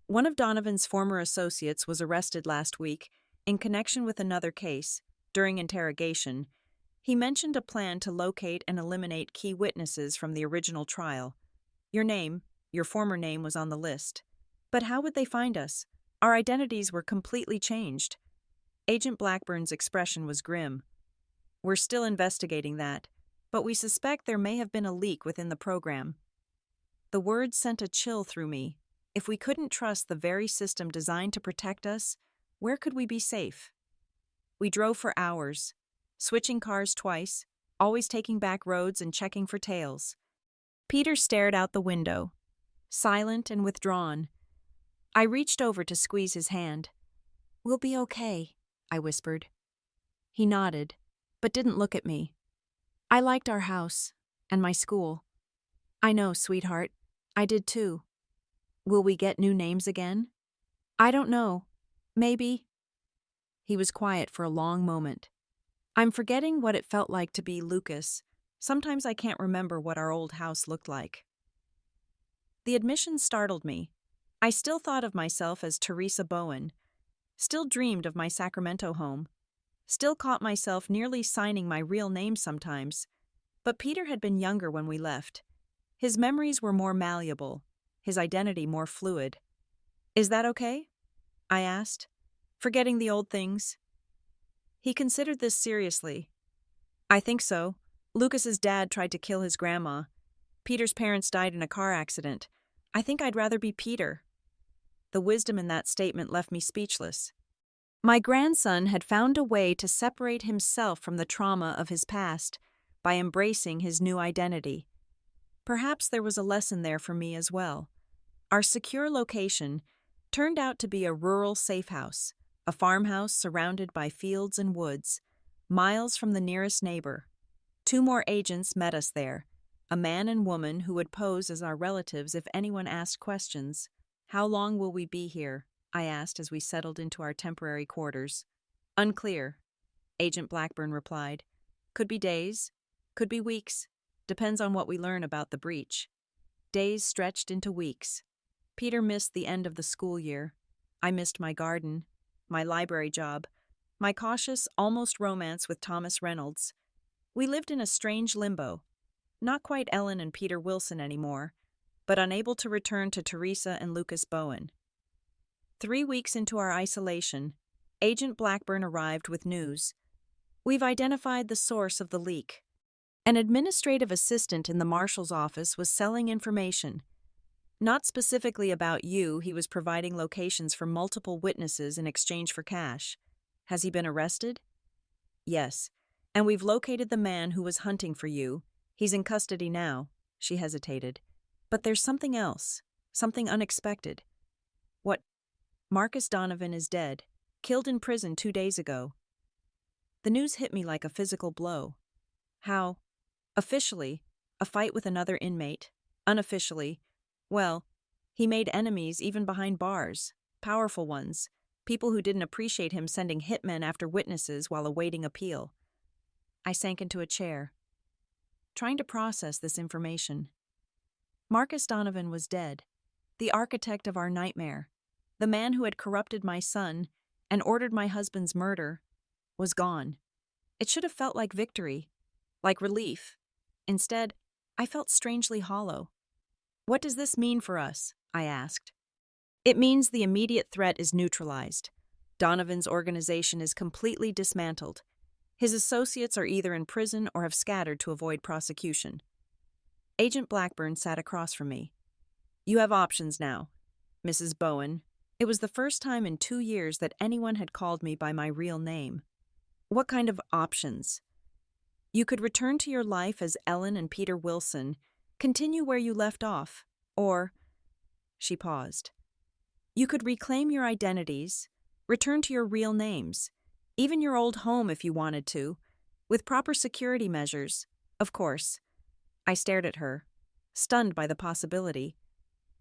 [SPEAKER 1] "One of Donovan's former associates was arrested last week in connection with another case. During interrogation, he mentioned a plan to locate and eliminate key witnesses from the original trial. Your former name was on the list. But how would they find us? Our identities were completely changed." Agent Blackburn's expression was grim. "We're still investigating that, but we suspect there may have been a leak within the program." The words sent a chill through me. If we couldn't trust the very system designed to protect us, where could we be safe? We drove for hours, switching cars twice, always taking back roads and checking for tails. Peter stared out the window, silent and withdrawn. I reached over to squeeze his hand. "We'll be okay," I whispered. He nodded, but didn't look at me. "I liked our house and my school." "I know, sweetheart. I did too." "Will we get new names again?" "I don't know. Maybe." He was quiet for a long moment. I'm forgetting what it felt like to be Lucas. Sometimes I can't remember what our old house looked like. The admission startled me. I still thought of myself as Teresa Bowen, still dreamed of my Sacramento home, still caught myself nearly signing my real name sometimes. But Peter had been younger when we left. His memories were more malleable, his identity more fluid. "Is that okay?" I asked, forgetting the old things. He considered this seriously. "I think so. Lucas's dad tried to kill his grandma. Peter's parents died in a car accident. I think I'd rather be Peter." The wisdom in that statement left me speechless. My grandson had found a way to separate himself from the trauma of his past by embracing his new identity. Perhaps there was a lesson there for me as well. Our secure location turned out to be a rural safe house, a farmhouse surrounded by fields and woods, miles from the nearest neighbor. 2 more agents met us there, a man and woman who would pose as our relatives if anyone asked questions. "How long will we be here?" I asked as we settled into our temporary quarters. "Unclear," Agent Blackburn replied. "Could be days, could be weeks. Depends on what we learn about the breach." Days stretched into weeks. Peter missed the end of the school year. I missed my garden, my library job, my cautious, almost romance with Thomas Reynolds. We lived in a strange limbo. Not quite Ellen and Peter Wilson anymore, but unable to return to Teresa and Lucas Bowen. 3 weeks into our isolation, Agent Blackburn arrived with news. "We've identified the source of the leak." An administrative assistant in the marshal's office was selling information. Not specifically about you, he was providing locations for multiple witnesses in exchange for cash. "Has he been arrested?" "Yes, and we've located the man who was hunting for you. He's in custody now." She hesitated. "But there's something else, something unexpected." "What?" "Marcus Donovan is dead, killed in prison 2 days ago." The news hit me like a physical blow. "How?" "Officially, a fight with another inmate. Unofficially, well, he made enemies even behind bars, powerful ones, people who didn't appreciate him sending hitmen after witnesses while awaiting appeal." I sank into a chair, trying to process this information. Marcus Donovan was dead, the architect of our nightmare, the man who had corrupted my son and ordered my husband's murder, was gone. It should have felt like victory, like relief. Instead, I felt strangely hollow. "What does this mean for us?" I asked. "It means the immediate threat is neutralized. Donovan's organization is completely dismantled. His associates are either in prison or have scattered to avoid prosecution." Agent Blackburn sat across from me. "You have options now, Mrs. Bowen." It was the first time in 2 years that anyone had called me by my real name. "What kind of options?" "You could return to your life as Ellen and Peter Wilson, continue where you left off, or—" She paused. "You could reclaim your identities, return to your real names, even your old home if you wanted to, with proper security measures, of course." I stared at her, stunned by the possibility.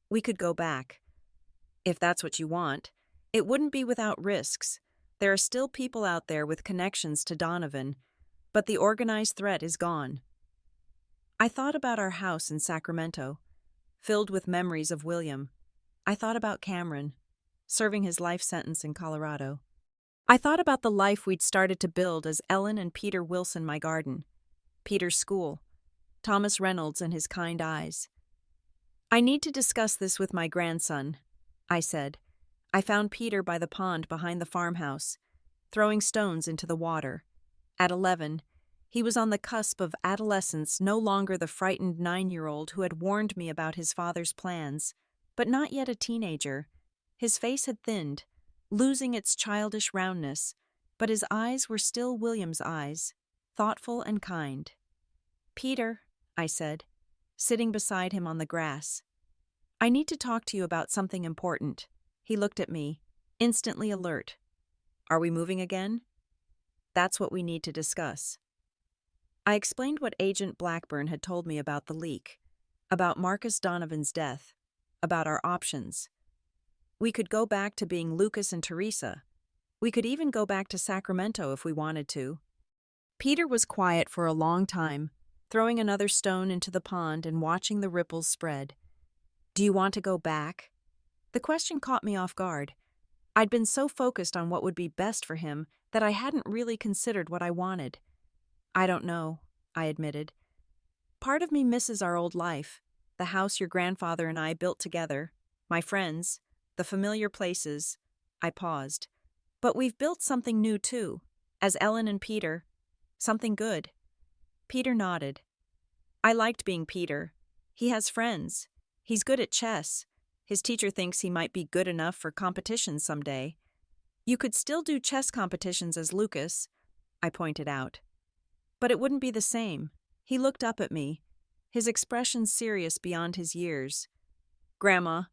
[SPEAKER 1] "We could go back. If that's what you want. It wouldn't be without risks. There are still people out there with connections to Donovan, but the organized threat is gone." I thought about our house in Sacramento, filled with memories of William. I thought about Cameron, serving his life sentence in Colorado. I thought about the life we'd started to build as Ellen and Peter Wilson my garden, Peter's school, Thomas Reynolds and his kind eyes. "I need to discuss this with my grandson," I said. I found Peter by the pond behind the farmhouse, throwing stones into the water. At 11, he was on the cusp of adolescence, no longer the frightened 9-year-old who had warned me about his father's plans, but not yet a teenager. His face had thinned, losing its childish roundness, but his eyes were still William's eyes, thoughtful and kind. "Peter," I said, sitting beside him on the grass, "I need to talk to you about something important." He looked at me, instantly alert. "Are we moving again?" "That's what we need to discuss." I explained what Agent Blackburn had told me about the leak, about Marcus Donovan's death, about our options. We could go back to being Lucas and Teresa. We could even go back to Sacramento if we wanted to. Peter was quiet for a long time, throwing another stone into the pond and watching the ripples spread. "Do you want to go back?" The question caught me off guard. I'd been so focused on what would be best for him that I hadn't really considered what I wanted. "I don't know," I admitted. "Part of me misses our old life, the house your grandfather and I built together, my friends, the familiar places." I paused. "But we've built something new too, as Ellen and Peter. Something good." Peter nodded. "I liked being Peter. He has friends. He's good at chess. His teacher thinks he might be good enough for competitions someday. You could still do chess competitions as Lucas, I pointed out. But it wouldn't be the same. He looked up at me, his expression serious beyond his years. Grandma,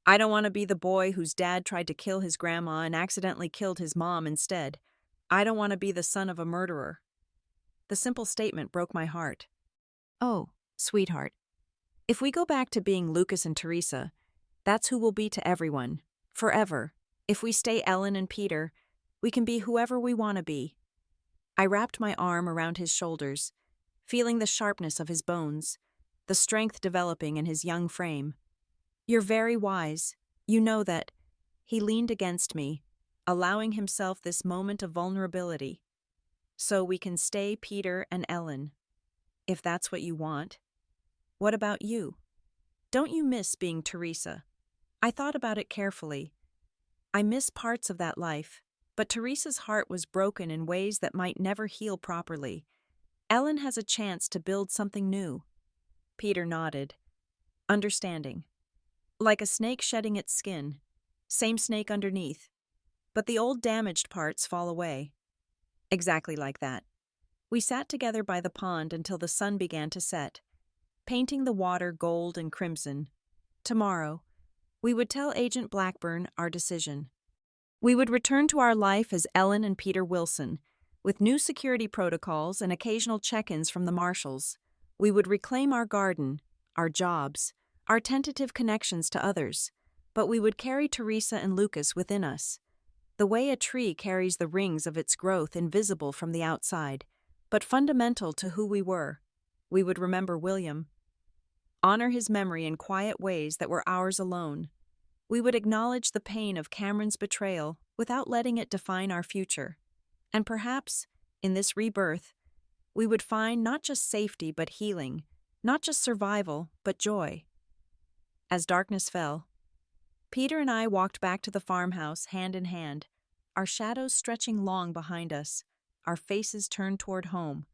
[SPEAKER 1] I don't want to be the boy whose dad tried to kill his grandma and accidentally killed his mom instead. I don't want to be the son of a murderer. The simple statement broke my heart. Oh, sweetheart. If we go back to being Lucas and Teresa, that's who we'll be to everyone, forever. If we stay Ellen and Peter, we can be whoever we want to be. I wrapped my arm around his shoulders, feeling the sharpness of his bones, the strength developing in his young frame. You're very wise. You know that. He leaned against me, allowing himself this moment of vulnerability. So we can stay Peter and Ellen, if that's what you want. What about you? Don't you miss being Teresa? I thought about it carefully. I miss parts of that life, but Teresa's heart was broken in ways that might never heal properly. Ellen has a chance to build something new. Peter nodded, understanding. Like a snake shedding its skin, same snake underneath, but the old damaged parts fall away. Exactly like that. We sat together by the pond until the sun began to set, painting the water gold and crimson. Tomorrow, we would tell Agent Blackburn our decision. We would return to our life as Ellen and Peter Wilson, with new security protocols and occasional check-ins from the marshals. We would reclaim our garden, our jobs, our tentative connections to others, but we would carry Teresa and Lucas within us. The way a tree carries the rings of its growth invisible from the outside, but fundamental to who we were. We would remember William, honor his memory in quiet ways that were ours alone. We would acknowledge the pain of Cameron's betrayal without letting it define our future. And perhaps, in this rebirth, we would find not just safety but healing, not just survival but joy. As darkness fell, Peter and I walked back to the farmhouse hand in hand, our shadows stretching long behind us, our faces turned toward home.